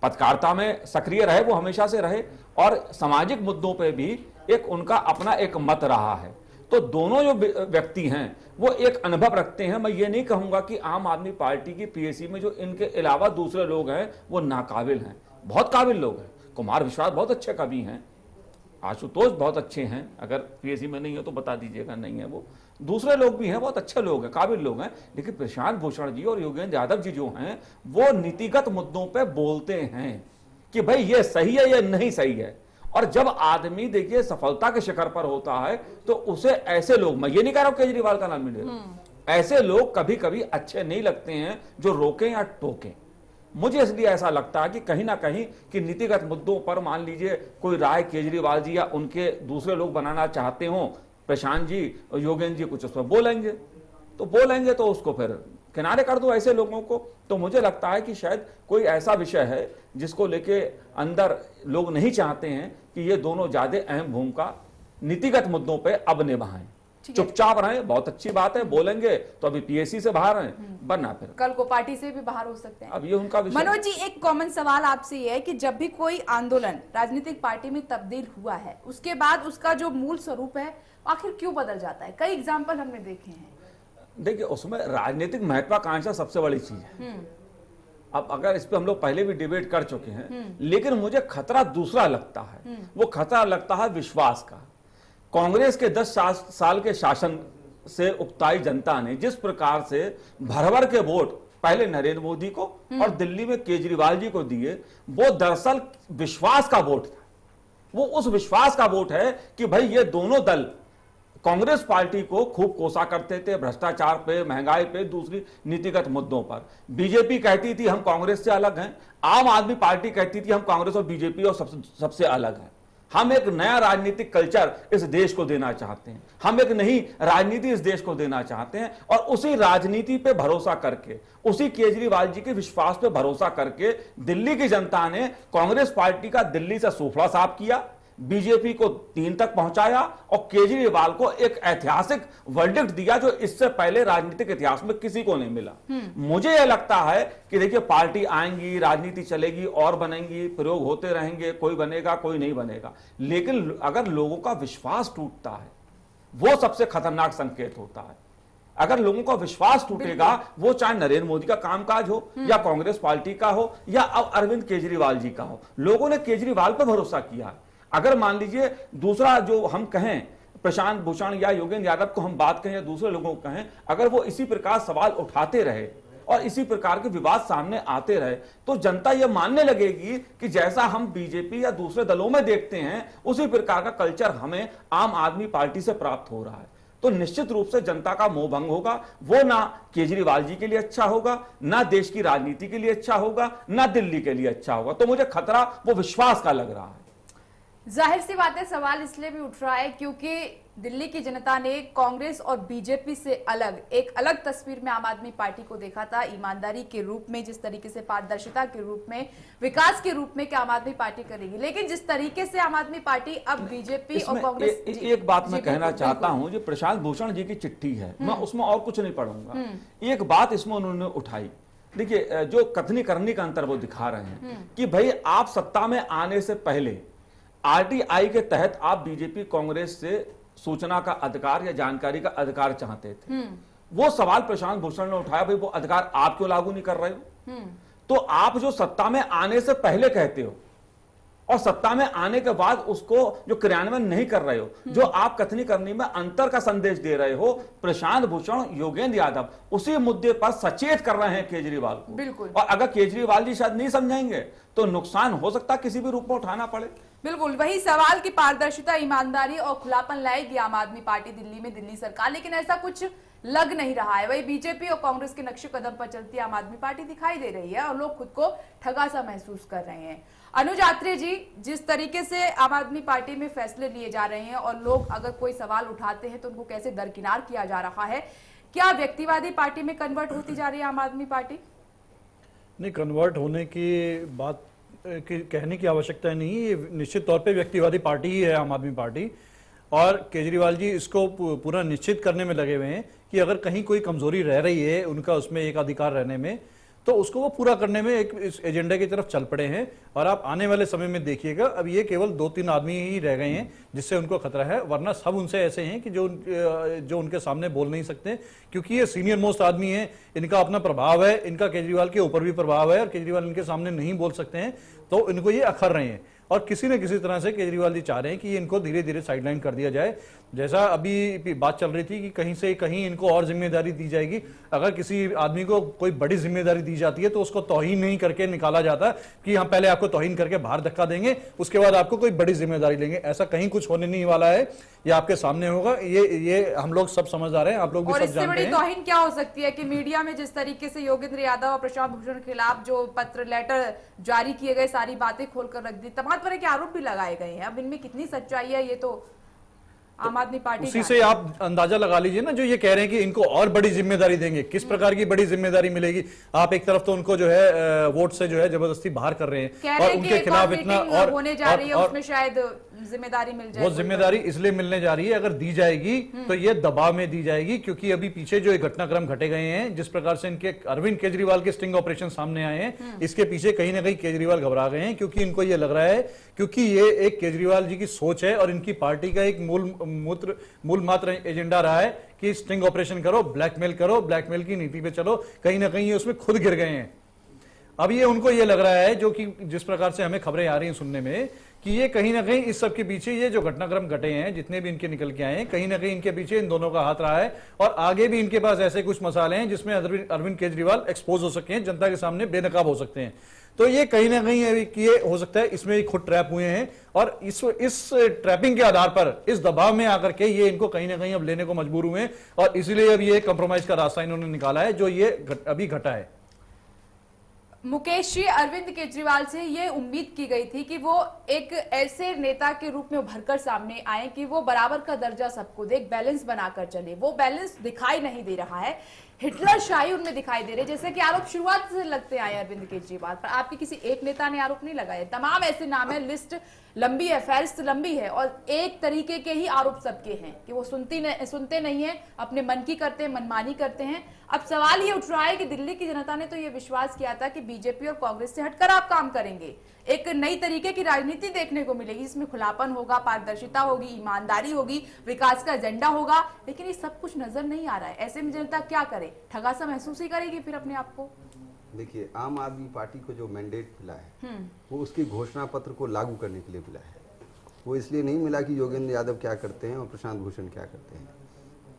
पत्रकारिता में सक्रिय रहे, वो हमेशा से रहे, और सामाजिक मुद्दों पे भी एक उनका अपना एक मत रहा है। तो दोनों जो व्यक्ति हैं वो एक अनुभव रखते हैं। मैं ये नहीं कहूंगा कि आम आदमी पार्टी की पीएसी में जो इनके अलावा दूसरे लोग हैं वो नाकाबिल हैं, बहुत काबिल लोग हैं। कुमार विश्वास बहुत अच्छे कवि हैं, आशुतोष बहुत अच्छे हैं, अगर पीएसी में नहीं है तो बता दीजिएगा, नहीं है वो, दूसरे लोग भी हैं, बहुत अच्छे लोग हैं, काबिल लोग हैं। लेकिन प्रशांत भूषण जी और योगेंद्र यादव जी जो हैं वो नीतिगत मुद्दों पे बोलते हैं कि भाई ये सही है या नहीं सही है। और जब आदमी देखिए सफलता के शिखर पर होता है तो उसे ऐसे लोग, मैं ये नहीं कह रहा हूं केजरीवाल का नाम मिलेगा, ऐसे लोग कभी कभी अच्छे नहीं लगते हैं जो रोकें या टोकें। मुझे इसलिए ऐसा लगता है कि कहीं ना कहीं कि नीतिगत मुद्दों पर मान लीजिए कोई राय केजरीवाल जी या उनके दूसरे लोग बनाना चाहते हो, प्रशांत जी और योगेंद्र जी कुछ उस पर बोलेंगे तो उसको फिर किनारे कर दो ऐसे लोगों को। तो मुझे लगता है कि शायद कोई ऐसा विषय है जिसको लेके अंदर लोग नहीं चाहते हैं कि ये दोनों ज्यादा अहम भूमिका नीतिगत मुद्दों पे अब निभाएं, चुपचाप रहें। बहुत अच्छी बात है, बोलेंगे तो अभी पीएसी से बाहर हैं, वरना फिर कल को पार्टी से भी बाहर हो सकते हैं। अब ये उनका विषय। मनोज जी, एक कॉमन सवाल आपसे ये है कि जब भी कोई आंदोलन राजनीतिक पार्टी में तब्दील हुआ है उसके बाद उसका जो मूल स्वरूप है आखिर क्यों बदल जाता है? कई एग्जाम्पल हमने देखे हैं। देखिए, उसमें राजनीतिक महत्वाकांक्षा सबसे बड़ी चीज है। अब अगर इस पे हम लोग पहले भी डिबेट कर चुके हैं, लेकिन मुझे खतरा दूसरा लगता है। वो खतरा लगता है विश्वास का। कांग्रेस के 10 साल के शासन से उकताई जनता ने जिस प्रकार से भर के वोट पहले नरेंद्र मोदी को और दिल्ली में केजरीवाल जी को दिए, वो दरअसल विश्वास का वोट था। वो उस विश्वास का वोट है कि भाई ये दोनों दल कांग्रेस पार्टी को खूब कोसा करते थे भ्रष्टाचार पे, महंगाई पे, दूसरी नीतिगत मुद्दों पर। बीजेपी कहती थी हम कांग्रेस से अलग हैं, आम आदमी पार्टी कहती थी हम कांग्रेस और बीजेपी और सबसे अलग हैं। हम एक नया राजनीतिक कल्चर इस देश को देना चाहते हैं, हम एक नई राजनीति इस देश को देना चाहते हैं, और उसी राजनीति पे भरोसा करके, उसी केजरीवाल जी के विश्वास पे भरोसा करके दिल्ली की जनता ने कांग्रेस पार्टी का दिल्ली से सूफड़ा साफ किया, बीजेपी को 3 तक पहुंचाया और केजरीवाल को एक ऐतिहासिक वर्डिक्ट दिया जो इससे पहले राजनीतिक इतिहास में किसी को नहीं मिला। मुझे यह लगता है कि देखिए पार्टी आएंगी, राजनीति चलेगी और बनेंगी, प्रयोग होते रहेंगे, कोई बनेगा कोई नहीं बनेगा, लेकिन अगर लोगों का विश्वास टूटता है वो सबसे खतरनाक संकेत होता है। अगर लोगों का विश्वास टूटेगा, वो चाहे नरेंद्र मोदी का कामकाज हो या कांग्रेस पार्टी का हो या अब अरविंद केजरीवाल जी का हो, लोगों ने केजरीवाल पर भरोसा किया। अगर मान लीजिए दूसरा जो हम कहें प्रशांत भूषण या योगेंद्र यादव को हम बात कहें या दूसरे लोगों को कहें, अगर वो इसी प्रकार सवाल उठाते रहे और इसी प्रकार के विवाद सामने आते रहे तो जनता ये मानने लगेगी कि जैसा हम बीजेपी या दूसरे दलों में देखते हैं उसी प्रकार का कल्चर हमें आम आदमी पार्टी से प्राप्त हो रहा है। तो निश्चित रूप से जनता का मोह भंग होगा। वो ना केजरीवाल जी के लिए अच्छा होगा, ना देश की राजनीति के लिए अच्छा होगा, ना दिल्ली के लिए अच्छा होगा। तो मुझे खतरा वो विश्वास का लग रहा है। जाहिर सी बात है, सवाल इसलिए भी उठ रहा है क्योंकि दिल्ली की जनता ने कांग्रेस और बीजेपी से एक अलग तस्वीर में आम आदमी पार्टी को देखा था, ईमानदारी के रूप में, जिस तरीके से पारदर्शिता के रूप में, विकास के रूप में कि आम आदमी पार्टी करेगी। लेकिन जिस तरीके से आम आदमी पार्टी अब बीजेपी और कांग्रेस एक बात मैं कहना चाहता हूं, जो प्रशांत भूषण जी की चिट्ठी है, मैं उसमें और कुछ नहीं पढ़ूंगा। एक बात इसमें उन्होंने उठाई, देखिए जो कथनी करनी का अंतर वो दिखा रहे हैं कि भाई आप सत्ता में आने से पहले आरटीआई के तहत आप बीजेपी कांग्रेस से सूचना का अधिकार या जानकारी का अधिकार चाहते थे। वो सवाल प्रशांत भूषण ने उठाया, भाई वो अधिकार आप क्यों लागू नहीं कर रहे हो? तो आप जो सत्ता में आने से पहले कहते हो और सत्ता में आने के बाद उसको जो क्रियान्वयन नहीं कर रहे हो, जो आप कथनी करनी में अंतर का संदेश दे रहे हो, प्रशांत भूषण, योगेंद्र यादव उसी मुद्दे पर सचेत कर रहे हैं केजरीवाल को। बिल्कुल। और अगर केजरीवाल जी शायद नहीं समझेंगे तो नुकसान हो सकता है किसी भी रूप में उठाना पड़े। बिल्कुल वही सवाल की पारदर्शिता, ईमानदारी और खुलापन लाएगी आम आदमी पार्टी दिल्ली में, दिल्ली सरकार, लेकिन ऐसा कुछ लग नहीं रहा है। वही बीजेपी और कांग्रेस के नक्शे कदम पर चलती आम आदमी पार्टी दिखाई दे रही है और लोग खुद को ठगा सा महसूस कर रहे हैं। अनुज आत्रे जी, जिस तरीके से आम आदमी पार्टी में फैसले लिए जा रहे हैं और लोग अगर कोई सवाल उठाते हैं तो उनको कैसे दरकिनार किया जा रहा है, क्या व्यक्तिवादी पार्टी में कन्वर्ट होती जा रही है आम आदमी पार्टी? नहीं, कन्वर्ट होने की बात कहने की आवश्यकता नहीं, ये निश्चित तौर पे व्यक्तिवादी पार्टी ही है आम आदमी पार्टी। और केजरीवाल जी इसको पूरा निश्चित करने में लगे हुए हैं कि अगर कहीं कोई कमजोरी रह रही है उनका उसमें एक अधिकार रहने में, तो उसको वो पूरा करने में एक इस एजेंडा की तरफ चल पड़े हैं। और आप आने वाले समय में देखिएगा, अब ये केवल 2-3 आदमी ही रह गए हैं जिससे उनको खतरा है, वरना सब उनसे ऐसे हैं कि जो उनके सामने बोल नहीं सकते, क्योंकि ये सीनियर मोस्ट आदमी हैं, इनका अपना प्रभाव है, इनका केजरीवाल के ऊपर भी प्रभाव है और केजरीवाल इनके सामने नहीं बोल सकते हैं, तो इनको ये अखर रहे हैं। और किसी न किसी तरह से केजरीवाल जी चाह रहे हैं कि इनको धीरे धीरे साइडलाइन कर दिया जाए। जैसा अभी बात चल रही थी कि कहीं से कहीं इनको और जिम्मेदारी दी जाएगी। अगर किसी आदमी को कोई बड़ी जिम्मेदारी दी जाती है तो उसको तौहीन नहीं करके निकाला जाता कि हम पहले आपको तौहीन करके बाहर धक्का देंगे, उसके बाद आपको कोई बड़ी जिम्मेदारी लेंगे। ऐसा कहीं कुछ होने नहीं वाला है, ये आपके सामने होगा। ये हम लोग सब समझदार हैं, आप लोग भी सब जानते हैं। और इससे बड़ी तौहीन क्या हो सकती है कि मीडिया में जिस तरीके से योगेंद्र यादव और प्रशांत भूषण के खिलाफ जो पत्र लेटर जारी किए गए, सारी बातें खोलकर रख दी, तमाम तरह के आरोप भी लगाए गए हैं। अब इनमें कितनी सच्चाई है ये तो आम आदमी पार्टी, उसी से आप अंदाजा लगा लीजिए ना। जो ये कह रहे हैं कि इनको और बड़ी जिम्मेदारी देंगे, किस प्रकार की बड़ी जिम्मेदारी मिलेगी? आप एक तरफ तो उनको जो है वोट से जो है जबरदस्ती बाहर कर रहे हैं और उनके खिलाफ इतना और होने जा रही है, उसमें शायद जिम्मेदारी मिल जाए। वो जिम्मेदारी इसलिए मिलने जा रही है, अगर दी जाएगी तो ये दबाव में दी जाएगी, क्योंकि अभी पीछे जो घटनाक्रम घटे गए हैं, जिस प्रकार से इनके अरविंद केजरीवाल के स्टिंग ऑपरेशन सामने आए हैं, इसके पीछे कहीं ना कहीं केजरीवाल घबरा गए हैं, क्योंकि इनको ये लग रहा है, क्योंकि ये एक केजरीवाल जी की सोच है और इनकी पार्टी का एक मूल मात्र एजेंडा रहा है कि स्टिंग ऑपरेशन करो, ब्लैकमेल करो, ब्लैकमेल की नीति पे चलो। कहीं ना कहीं ये उसमें खुद गिर गए हैं। अब ये उनको ये लग रहा है, जो कि जिस प्रकार से हमें खबरें आ रही हैं सुनने में, कि ये कहीं ना कहीं इस सब के पीछे ये जो घटनाक्रम घटे हैं, जितने भी इनके निकल के आए हैं, कहीं ना कहीं इनके पीछे इन दोनों का हाथ रहा है, और आगे भी इनके पास ऐसे कुछ मसाले हैं जिसमें अरविंद केजरीवाल एक्सपोज हो सके हैं, जनता के सामने बेनकाब हो सकते हैं। तो ये कहीं ना कहीं ये हो सकता है इसमें खुद ट्रैप हुए हैं, और इस ट्रैपिंग के आधार पर, इस दबाव में आकर के ये इनको कहीं ना कहीं अब लेने को मजबूर हुए हैं, और इसीलिए अब ये कंप्रोमाइज का रास्ता इन्होंने निकाला है, जो ये अभी घटा है। मुकेश जी, अरविंद केजरीवाल से ये उम्मीद की गई थी कि वो एक ऐसे नेता के रूप में उभरकर सामने आए कि वो बराबर का दर्जा सबको दे, एक बैलेंस बनाकर चले। वो बैलेंस दिखाई नहीं दे रहा है, हिटलर शाही उनमें दिखाई दे रहे, जैसे कि आरोप शुरुआत से लगते आए अरविंद केजरीवाल पर। आपके किसी एक नेता ने आरोप नहीं लगाया, तमाम ऐसे नाम है, लिस्ट लंबी है, फहरिस्त लंबी है, और एक तरीके के ही आरोप सबके हैं कि वो सुनते नहीं है, अपने मन की करते हैं, मनमानी करते हैं। अब सवाल ये उठ रहा है कि दिल्ली की जनता ने तो ये विश्वास किया था कि बीजेपी और कांग्रेस से हटकर आप काम करेंगे, एक नई तरीके की राजनीति देखने को मिलेगी, इसमें खुलापन होगा, पारदर्शिता होगी, ईमानदारी होगी, विकास का एजेंडा होगा, लेकिन ये सब कुछ नजर नहीं आ रहा है। ऐसे में जनता क्या करे, ठगा सा महसूस ही करेगी फिर अपने आप को। देखिए, आम आदमी पार्टी को जो मैंडेट मिला है वो उसकी घोषणा पत्र को लागू करने के लिए मिला है। वो इसलिए नहीं मिला कि योगेंद्र यादव क्या करते हैं और प्रशांत भूषण क्या करते हैं।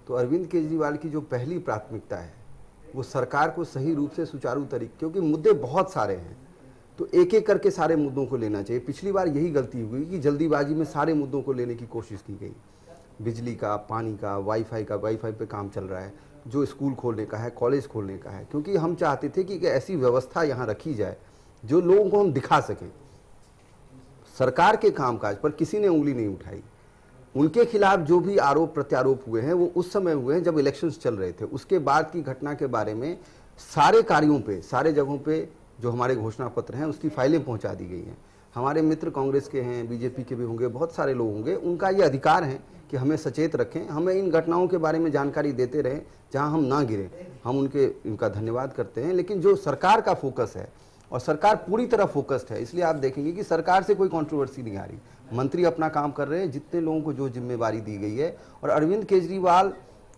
तो अरविंद केजरीवाल की जो पहली प्राथमिकता है वो सरकार को सही रूप से सुचारू तरीके, क्योंकि मुद्दे बहुत सारे हैं, तो एक एक करके सारे मुद्दों को लेना चाहिए। पिछली बार यही गलती हुई कि जल्दीबाजी में सारे मुद्दों को लेने की कोशिश की गई। बिजली का, पानी का, वाईफाई पे काम चल रहा है, जो स्कूल खोलने का है, कॉलेज खोलने का है, क्योंकि हम चाहते थे कि ऐसी व्यवस्था यहाँ रखी जाए जो लोगों को हम दिखा सकें। सरकार के कामकाज पर किसी ने उंगली नहीं उठाई। उनके खिलाफ जो भी आरोप प्रत्यारोप हुए हैं वो उस समय हुए हैं जब इलेक्शंस चल रहे थे। उसके बाद की घटना के बारे में सारे कार्यों पे, सारे जगहों पे जो हमारे घोषणा पत्र हैं उसकी फाइलें पहुंचा दी गई हैं। हमारे मित्र कांग्रेस के हैं, बीजेपी के भी होंगे, बहुत सारे लोग होंगे, उनका ये अधिकार है कि हमें सचेत रखें, हमें इन घटनाओं के बारे में जानकारी देते रहें जहां हम ना गिरें। हम उनका धन्यवाद करते हैं। लेकिन जो सरकार का फोकस है, और सरकार पूरी तरह फोकस्ड है, इसलिए आप देखेंगे कि सरकार से कोई कंट्रोवर्सी नहीं आ रही। मंत्री अपना काम कर रहे हैं, जितने लोगों को जो जिम्मेवारी दी गई है। और अरविंद केजरीवाल,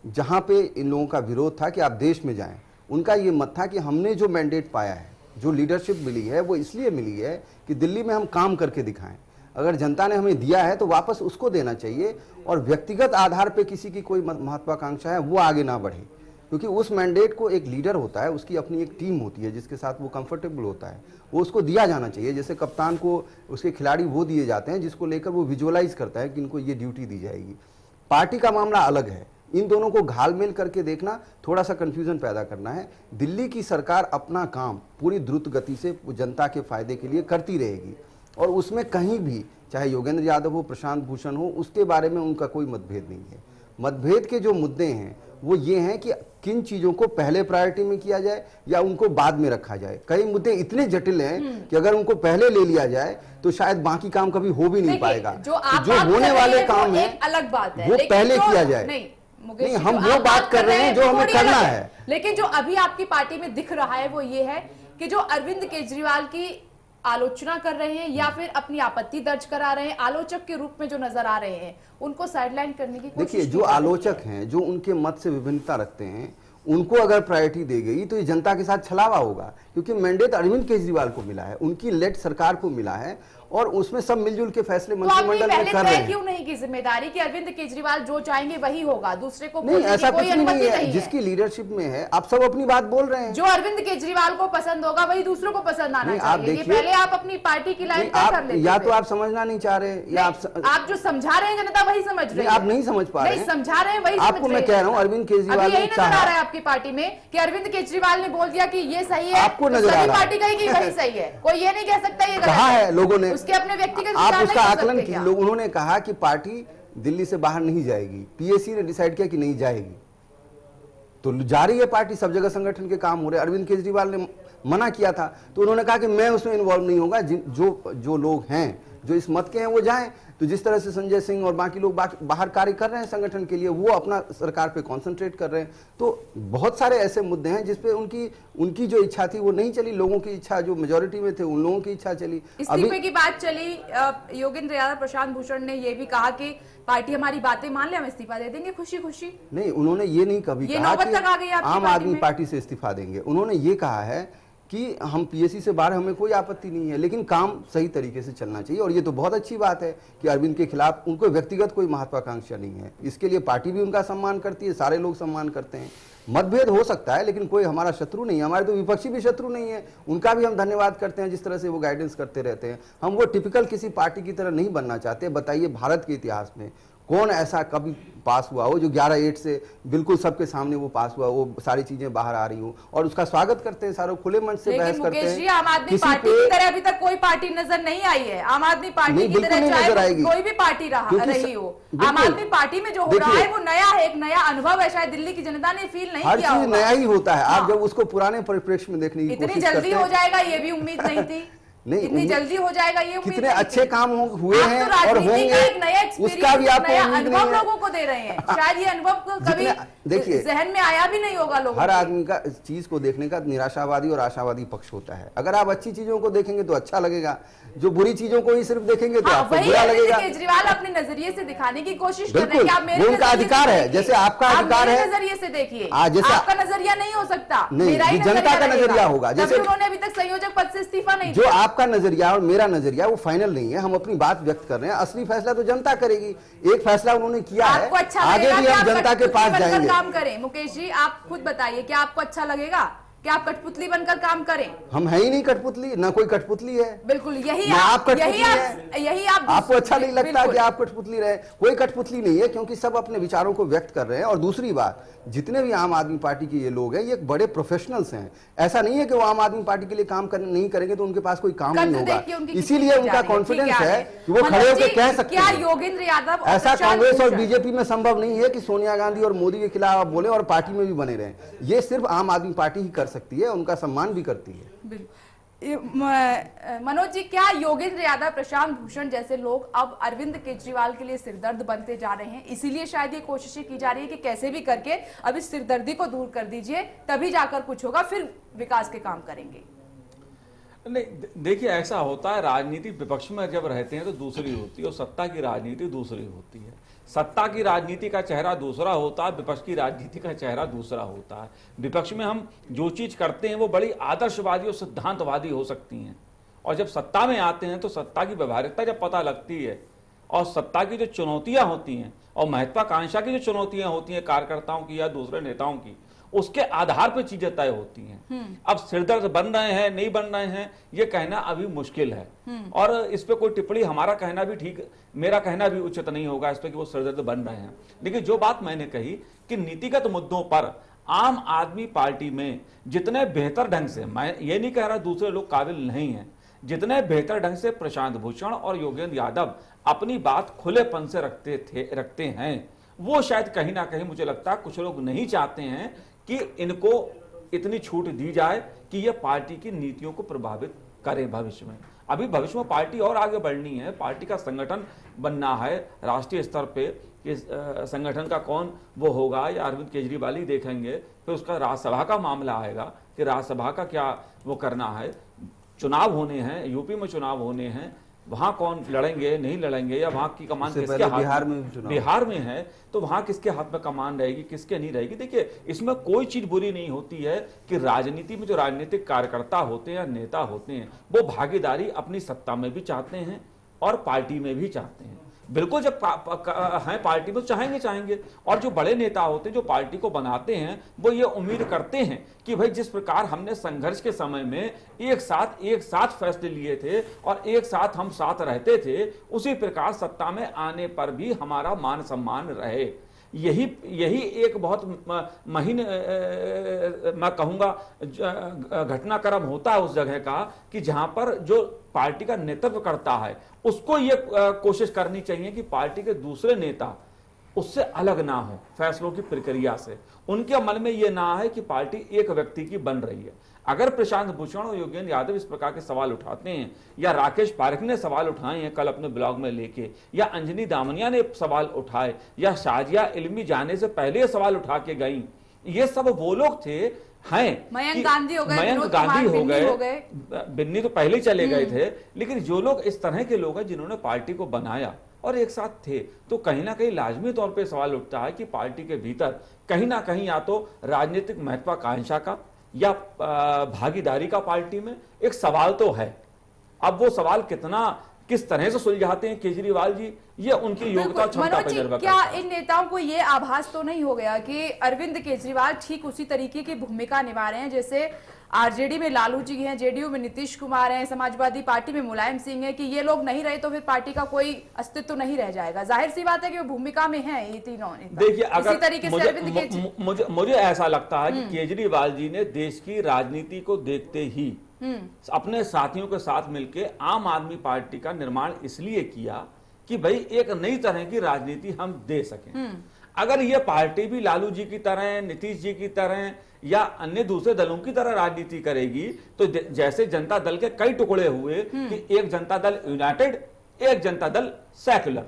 जहां पे इन लोगों का विरोध था कि आप देश में जाएं, उनका ये मत था कि हमने जो मैंडेट पाया है, जो लीडरशिप मिली है, वो इसलिए मिली है कि दिल्ली में हम काम करके दिखाएं। अगर जनता ने हमें दिया है तो वापस उसको देना चाहिए, और व्यक्तिगत आधार पे किसी की कोई महत्वाकांक्षा है वो आगे ना बढ़े, क्योंकि उस मैंडेट को एक लीडर होता है, उसकी अपनी एक टीम होती है जिसके साथ वो कंफर्टेबल होता है, वो उसको दिया जाना चाहिए। जैसे कप्तान को उसके खिलाड़ी वो दिए जाते हैं जिसको लेकर वो विजुअलाइज करता है कि इनको ये ड्यूटी दी जाएगी। पार्टी का मामला अलग है, इन दोनों को घालमेल करके देखना, थोड़ा सा कंफ्यूजन पैदा करना है। दिल्ली की सरकार अपना काम पूरी द्रुत गति से जनता के फायदे के लिए करती रहेगी, और उसमें कहीं भी, चाहे योगेंद्र यादव हो, प्रशांत भूषण हो, उसके बारे में उनका कोई मतभेद नहीं है। मतभेद के जो मुद्दे हैं वो ये हैं कि किन चीजों को पहले प्रायोरिटी में किया जाए या उनको बाद में रखा जाए। कई मुद्दे इतने जटिल हैं कि अगर उनको पहले ले लिया जाए तो शायद बाकी काम कभी हो भी नहीं पाएगा। जो होने वाले काम है अलग बात है, वो पहले किया जाए। नहीं, हम वो बात कर रहे हैं जो हमें करना है। लेकिन जो अभी आपकी पार्टी में दिख रहा है वो ये है कि जो अरविंद केजरीवाल की आलोचना कर रहे हैं या फिर अपनी आपत्ति दर्ज करा रहे हैं, आलोचक के रूप में जो नजर आ रहे हैं, उनको साइडलाइन करने की कोशिश। देखिए, जो आलोचक हैं, जो उनके मत से विभिन्नता रखते हैं, उनको अगर प्रायोरिटी दी गई तो ये जनता के साथ छलावा होगा, क्योंकि मैंडेट अरविंद केजरीवाल को मिला है, उनकी लेड सरकार को मिला है, और उसमें सब मिलजुल के फैसले मंत्रिमंडल में कर रहे हैं। क्यों नहीं की जिम्मेदारी कि अरविंद केजरीवाल जो चाहेंगे वही होगा, दूसरे को नहीं, ऐसा कुछ नहीं है। जिसकी लीडरशिप में है, आप सब अपनी बात बोल रहे हैं। जो अरविंद केजरीवाल को पसंद होगा वही दूसरों को पसंद आना चाहिए। ये पहले आप अपनी पार्टी की लाइन तय कर लेते हैं। या तो आप समझना नहीं चाह रहे, या आप जो समझा रहे हैं जनता वही समझ रही है। आप नहीं समझ पा रहे हैं, समझा रहे हैं वही। आपको मैं कह रहा हूँ, अरविंद केजरीवाल यही नजर आ रहा है आपकी पार्टी में कि अरविंद केजरीवाल ने बोल दिया कि ये सही है, आपको नजर आ रहा है, पार्टी कहेगी वही सही है। कोई ये नहीं कह सकता ये कहा है लोगों ने, उसके अपने व्यक्तिगत आप उसका आकलन कीजिए। लोग, उन्होंने कहा कि पार्टी दिल्ली से बाहर नहीं जाएगी, पीएसी ने डिसाइड किया कि नहीं जाएगी, तो जारी है पार्टी, सब जगह संगठन के काम हो रहे। अरविंद केजरीवाल ने मना किया था तो उन्होंने कहा कि मैं उसमें इन्वॉल्व नहीं होगा, जो लोग हैं, जो इस मत के हैं वो जाएं। तो जिस तरह से संजय सिंह और बाकी लोग बाहर कार्य कर रहे हैं संगठन के लिए, वो अपना सरकार पे कंसंट्रेट कर रहे हैं। तो बहुत सारे ऐसे मुद्दे हैं जिसपे उनकी जो इच्छा थी वो नहीं चली, लोगों की इच्छा, जो मेजोरिटी में थे उन लोगों की इच्छा चली। इस्तीफे की बात चली, योगेंद्र यादव, प्रशांत भूषण ने ये भी कहा कि पार्टी हमारी बातें मान ले, हम इस्तीफा दे देंगे खुशी खुशी। नहीं, उन्होंने ये नहीं कभी कहा कि आम आदमी पार्टी से इस्तीफा देंगे। उन्होंने ये कहा है कि हम पीएसी से बाहर, हमें कोई आपत्ति नहीं है, लेकिन काम सही तरीके से चलना चाहिए। और ये तो बहुत अच्छी बात है कि अरविंद के खिलाफ उनको व्यक्तिगत कोई महत्वाकांक्षा नहीं है, इसके लिए पार्टी भी उनका सम्मान करती है, सारे लोग सम्मान करते हैं। मतभेद हो सकता है लेकिन कोई हमारा शत्रु नहीं है, हमारे तो विपक्षी भी शत्रु नहीं है, उनका भी हम धन्यवाद करते हैं जिस तरह से वो गाइडेंस करते रहते हैं। हम वो टिपिकल किसी पार्टी की तरह नहीं बनना चाहते। बताइए भारत के इतिहास में कौन ऐसा कभी पास हुआ हो जो 11/8 से बिल्कुल सबके सामने वो पास हुआ, वो सारी चीजें बाहर आ रही हो और उसका स्वागत करते हैं, सारे खुले मन से बहस करते हैं। जी, आम आदमी पार्टी की तरह अभी तक कोई पार्टी नजर नहीं आई है। आम आदमी पार्टी की तरह चाहे कोई भी पार्टी रही हो, आम आदमी पार्टी में जो हो रहा है वो नया है, एक नया अनुभव है, शायद दिल्ली की जनता ने फील नहीं किया होगा। हर चीज नया ही होता है। आप जब उसको पुराने परिप्रेक्ष्य में देखने की कोशिश करते हैं, इतनी जल्दी हो जाएगा ये भी उम्मीद नहीं थी। नहीं, इतनी जल्दी हो जाएगा ये उम्मीद कितने अच्छे काम हुए हैं तो और होंगे, एक नया उसका भी आपको अनुभव लोगों को दे रहे हैं। शायद ये अनुभव को कभी देखिए जहन में आया भी नहीं होगा लोगों। हर आदमी का इस चीज को देखने का निराशावादी और आशावादी पक्ष होता है। अगर आप अच्छी चीजों को देखेंगे तो अच्छा लगेगा, जो बुरी चीजों को ही सिर्फ देखेंगे तो आपको बुरा लगेगा। केजरीवाल अपने नजरिए से दिखाने की कोशिश कर रहे हैं बिल्कुल, कि आप मेरे उनका अधिकार है, जैसे आपका अधिकार है। नजरिए से देखिए, जैसे आपका नजरिया नहीं हो सकता, मेरा ही जनता का नजरिया होगा। जैसे उन्होंने अभी तक संयोजक पद से इस्तीफा नहीं दिया, जो आपका नजरिया और मेरा नजरिया वो फाइनल नहीं है। हम अपनी बात व्यक्त कर रहे हैं, असली फैसला तो जनता करेगी। एक फैसला उन्होंने किया है, आगे भी हम जनता के पास जाएंगे। काम करें मुकेश जी, आप खुद बताइए क्या आपको अच्छा लगेगा कि आप कठपुतली बनकर काम करें? हम है ही नहीं कठपुतली, ना कोई कठपुतली है। बिल्कुल यही आप आपको अच्छा नहीं लगता कि आप कठपुतली रहे? कोई कठपुतली नहीं है, क्योंकि सब अपने विचारों को व्यक्त कर रहे हैं। और दूसरी बात, जितने भी आम आदमी पार्टी के ये लोग हैं ये बड़े प्रोफेशनल्स हैं। ऐसा नहीं है कि वो आम आदमी पार्टी के लिए काम नहीं करेंगे तो उनके पास कोई काम नहीं होगा, इसीलिए उनका कॉन्फिडेंस है कि वो खड़े होकर कह सकते हैं। योगेंद्र यादव ऐसा कांग्रेस और बीजेपी में संभव नहीं है कि सोनिया गांधी और मोदी के खिलाफ आप बोले और पार्टी में भी बने रहे। ये सिर्फ आम आदमी पार्टी ही कर सकती है, उनका सम्मान भी करती है। मनोज जी, क्या योगेंद्र यादव, प्रशांत भूषण जैसे लोग अब अरविंद केजरीवाल के लिए सिरदर्द बनते जा रहे हैं, इसीलिए शायद ये कोशिशें की जा रही है कि कैसे भी करके अब इस सिरदर्दी को दूर कर दीजिए, तभी जाकर कुछ होगा, फिर विकास के काम करेंगे? नहीं, देखिए ऐसा होता है, राजनीति विपक्ष में जब रहते हैं तो दूसरी होती है और सत्ता की राजनीति दूसरी होती है। सत्ता की राजनीति का चेहरा दूसरा होता है, विपक्ष की राजनीति का चेहरा दूसरा होता है। विपक्ष में हम जो चीज करते हैं वो बड़ी आदर्शवादी और सिद्धांतवादी हो सकती हैं, और जब सत्ता में आते हैं तो सत्ता की व्यवहारिकता जब पता लगती है और सत्ता की जो चुनौतियां होती हैं और महत्वाकांक्षा की जो चुनौतियां होती हैं कार्यकर्ताओं की या दूसरे नेताओं की, उसके आधार पर चीजें तय होती हैं। अब सिरदर्द बन रहे हैं नहीं बन रहे हैं ये कहना अभी मुश्किल है, और इस पे कोई टिप्पणी हमारा कहना भी ठीक, मेरा कहना भी उचित नहीं होगा इस पे कि वो सिरदर्द बन रहे हैं। लेकिन जो बात मैंने कही कि नीतिगत मुद्दों पर आम आदमी पार्टी में जितने बेहतर ढंग से, मैं ये नहीं कह रहा दूसरे लोग काबिल नहीं है, जितने बेहतर ढंग से प्रशांत भूषण और योगेंद्र यादव अपनी बात खुलेपन से रखते हैं, वो शायद कहीं ना कहीं मुझे लगता है कुछ लोग नहीं चाहते हैं कि इनको इतनी छूट दी जाए कि ये पार्टी की नीतियों को प्रभावित करें भविष्य में। अभी भविष्य में पार्टी और आगे बढ़नी है, पार्टी का संगठन बनना है राष्ट्रीय स्तर पे, कि संगठन का कौन वो होगा या अरविंद केजरीवाल ही देखेंगे, फिर उसका राज्यसभा का मामला आएगा कि राज्यसभा का क्या वो करना है, चुनाव होने हैं, यूपी में चुनाव होने हैं, वहां कौन लड़ेंगे नहीं लड़ेंगे, या वहां की कमान किसके हाथ में, बिहार में है तो वहां किसके हाथ में कमान रहेगी किसके नहीं रहेगी। देखिए इसमें कोई चीज बुरी नहीं होती है कि राजनीति में जो राजनीतिक कार्यकर्ता होते हैं या नेता होते हैं वो भागीदारी अपनी सत्ता में भी चाहते हैं और पार्टी में भी चाहते हैं। बिल्कुल जब हैं पार्टी में चाहेंगे, और जो बड़े नेता होते हैं जो पार्टी को बनाते हैं वो ये उम्मीद करते हैं कि भाई जिस प्रकार हमने संघर्ष के समय में एक साथ फैसले लिए थे और एक साथ हम साथ रहते थे, उसी प्रकार सत्ता में आने पर भी हमारा मान सम्मान रहे। यही एक बहुत महीन मैं कहूंगा घटनाक्रम होता है उस जगह का कि जहां पर जो पार्टी का नेतृत्व करता है उसको ये कोशिश करनी चाहिए कि पार्टी के दूसरे नेता उससे अलग ना हो फैसलों की प्रक्रिया से, उनके मन में ये ना है कि पार्टी एक व्यक्ति की बन रही है। अगर प्रशांत भूषण और योगेंद्र यादव इस प्रकार के सवाल उठाते हैं, या राकेश पारिख ने सवाल उठाए हैं कल अपने ब्लॉग में लेके, या अंजनी दामनिया ने सवाल उठाए, या शाजिया इल्मी जाने से पहले सवाल उठा के गई, ये सब वो लोग थे हैं। मयंक गांधी हो गए, बिन्नी तो पहले चले गए थे, लेकिन जो लोग इस तरह के लोग हैं जिन्होंने पार्टी को बनाया और एक साथ थे, तो कहीं ना कहीं लाजमी तौर पे सवाल उठता है कि पार्टी के भीतर कहीं ना कहीं या तो राजनीतिक महत्वाकांक्षा का या भागीदारी का पार्टी में, एक सवाल तो है। अब वो सवाल कितना किस तरह से सुलझाते हैं केजरीवाल जी, ये उनकी योग्यता क्षमता पर निर्भर क्या करता है। इन नेताओं को ये आभास तो नहीं हो गया कि अरविंद केजरीवाल ठीक उसी तरीके की भूमिका निभा रहे हैं जैसे आरजेडी में लालू जी हैं, जेडीयू में नीतीश कुमार हैं, समाजवादी पार्टी में मुलायम सिंह है, कि ये लोग नहीं रहे तो फिर पार्टी का कोई अस्तित्व नहीं रह जाएगा। जाहिर सी बात है कि वो भूमिका में है ये तीनों नेता। देखिए, अगर इसी तरीके से अरविंद मुझे ऐसा लगता है कि केजरीवाल जी ने देश की राजनीति को देखते ही अपने साथियों के साथ मिलकर आम आदमी पार्टी का निर्माण इसलिए किया कि भाई एक नई तरह की राजनीति हम दे सकें। अगर ये पार्टी भी लालू जी की तरह, नीतीश जी की तरह या अन्य दूसरे दलों की तरह राजनीति करेगी तो जैसे जनता दल के कई टुकड़े हुए कि एक जनता दल यूनाइटेड, एक जनता दल सेक्युलर,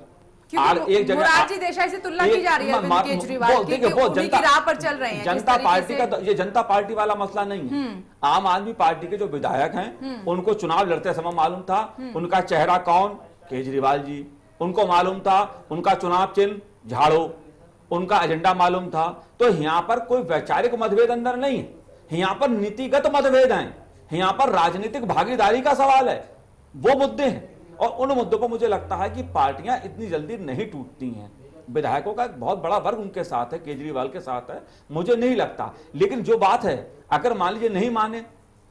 मोरारजी देसाई से तुलना की जा रही है अरविंद केजरीवाल की, उन्हीं की राह पर चल रहे हैं। जनता पार्टी का ये जनता पार्टी वाला मसला नहीं है। आम आदमी पार्टी के जो विधायक हैं उनको चुनाव लड़ते समय मालूम था उनका चेहरा कौन, केजरीवाल जी। उनको मालूम था उनका चुनाव चिन्ह झाड़ू, उनका एजेंडा मालूम था। तो यहाँ पर कोई वैचारिक मतभेद अंदर नहीं है, यहाँ पर नीतिगत मतभेद हैं, यहाँ पर राजनीतिक भागीदारी का सवाल है, वो मुद्दे हैं। और उन मुद्दों पर मुझे लगता है कि पार्टियां इतनी जल्दी नहीं टूटती हैं। विधायकों का एक बहुत बड़ा वर्ग उनके साथ है, केजरीवाल के साथ है, मुझे नहीं लगता। लेकिन जो बात है, अगर मान लीजिए नहीं माने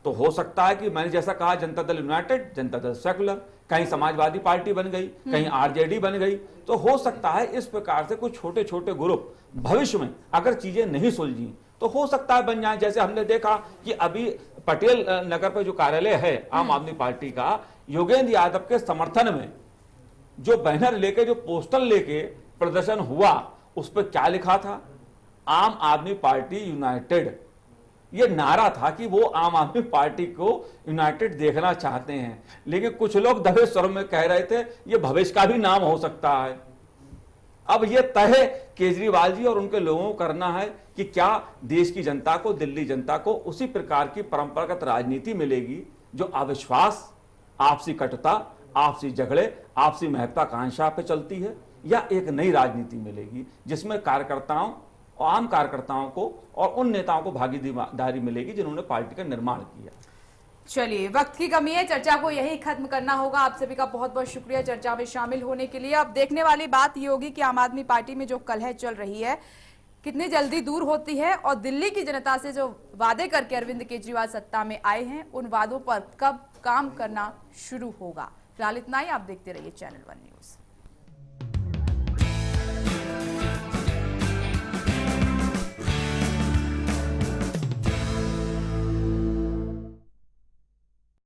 तो हो सकता है कि मैंने जैसा कहा जनता दल यूनाइटेड, जनता दल सेकुलर, कहीं समाजवादी पार्टी बन गई, कहीं आरजेडी बन गई, तो हो सकता है इस प्रकार से कुछ छोटे छोटे ग्रुप भविष्य में अगर चीजें नहीं सुलझी तो हो सकता है बन जाए। जैसे हमने देखा कि अभी पटेल नगर पर जो कार्यालय है आम आदमी पार्टी का, योगेंद्र यादव के समर्थन में जो बैनर लेके, जो पोस्टर लेके प्रदर्शन हुआ, उस पर क्या लिखा था, आम आदमी पार्टी यूनाइटेड। ये नारा था कि वो आम आदमी पार्टी को यूनाइटेड देखना चाहते हैं। लेकिन कुछ लोग दबे स्वर में कह रहे थे ये भविष्य का भी नाम हो सकता है। अब ये तय केजरीवाल जी और उनके लोगों को करना है कि क्या देश की जनता को, दिल्ली जनता को उसी प्रकार की परंपरागत राजनीति मिलेगी जो अविश्वास, आपसी कटुता, आपसी झगड़े, आपसी महत्वाकांक्षा पे चलती है, या एक नई राजनीति मिलेगी जिसमें कार्यकर्ताओं, आम कार्यकर्ताओं को और उन नेताओं को भागीदारी मिलेगी जिन्होंने पार्टी का निर्माण किया। चलिए, वक्त की कमी है, चर्चा को यही खत्म करना होगा। आप सभी का बहुत बहुत शुक्रिया चर्चा में शामिल होने के लिए। अब देखने वाली बात ये होगी कि आम आदमी पार्टी में जो कलह चल रही है कितनी जल्दी दूर होती है, और दिल्ली की जनता से जो वादे करके अरविंद केजरीवाल सत्ता में आए हैं उन वादों पर कब काम करना शुरू होगा। फिलहाल इतना ही। आप देखते रहिए चैनल 1 न्यूज।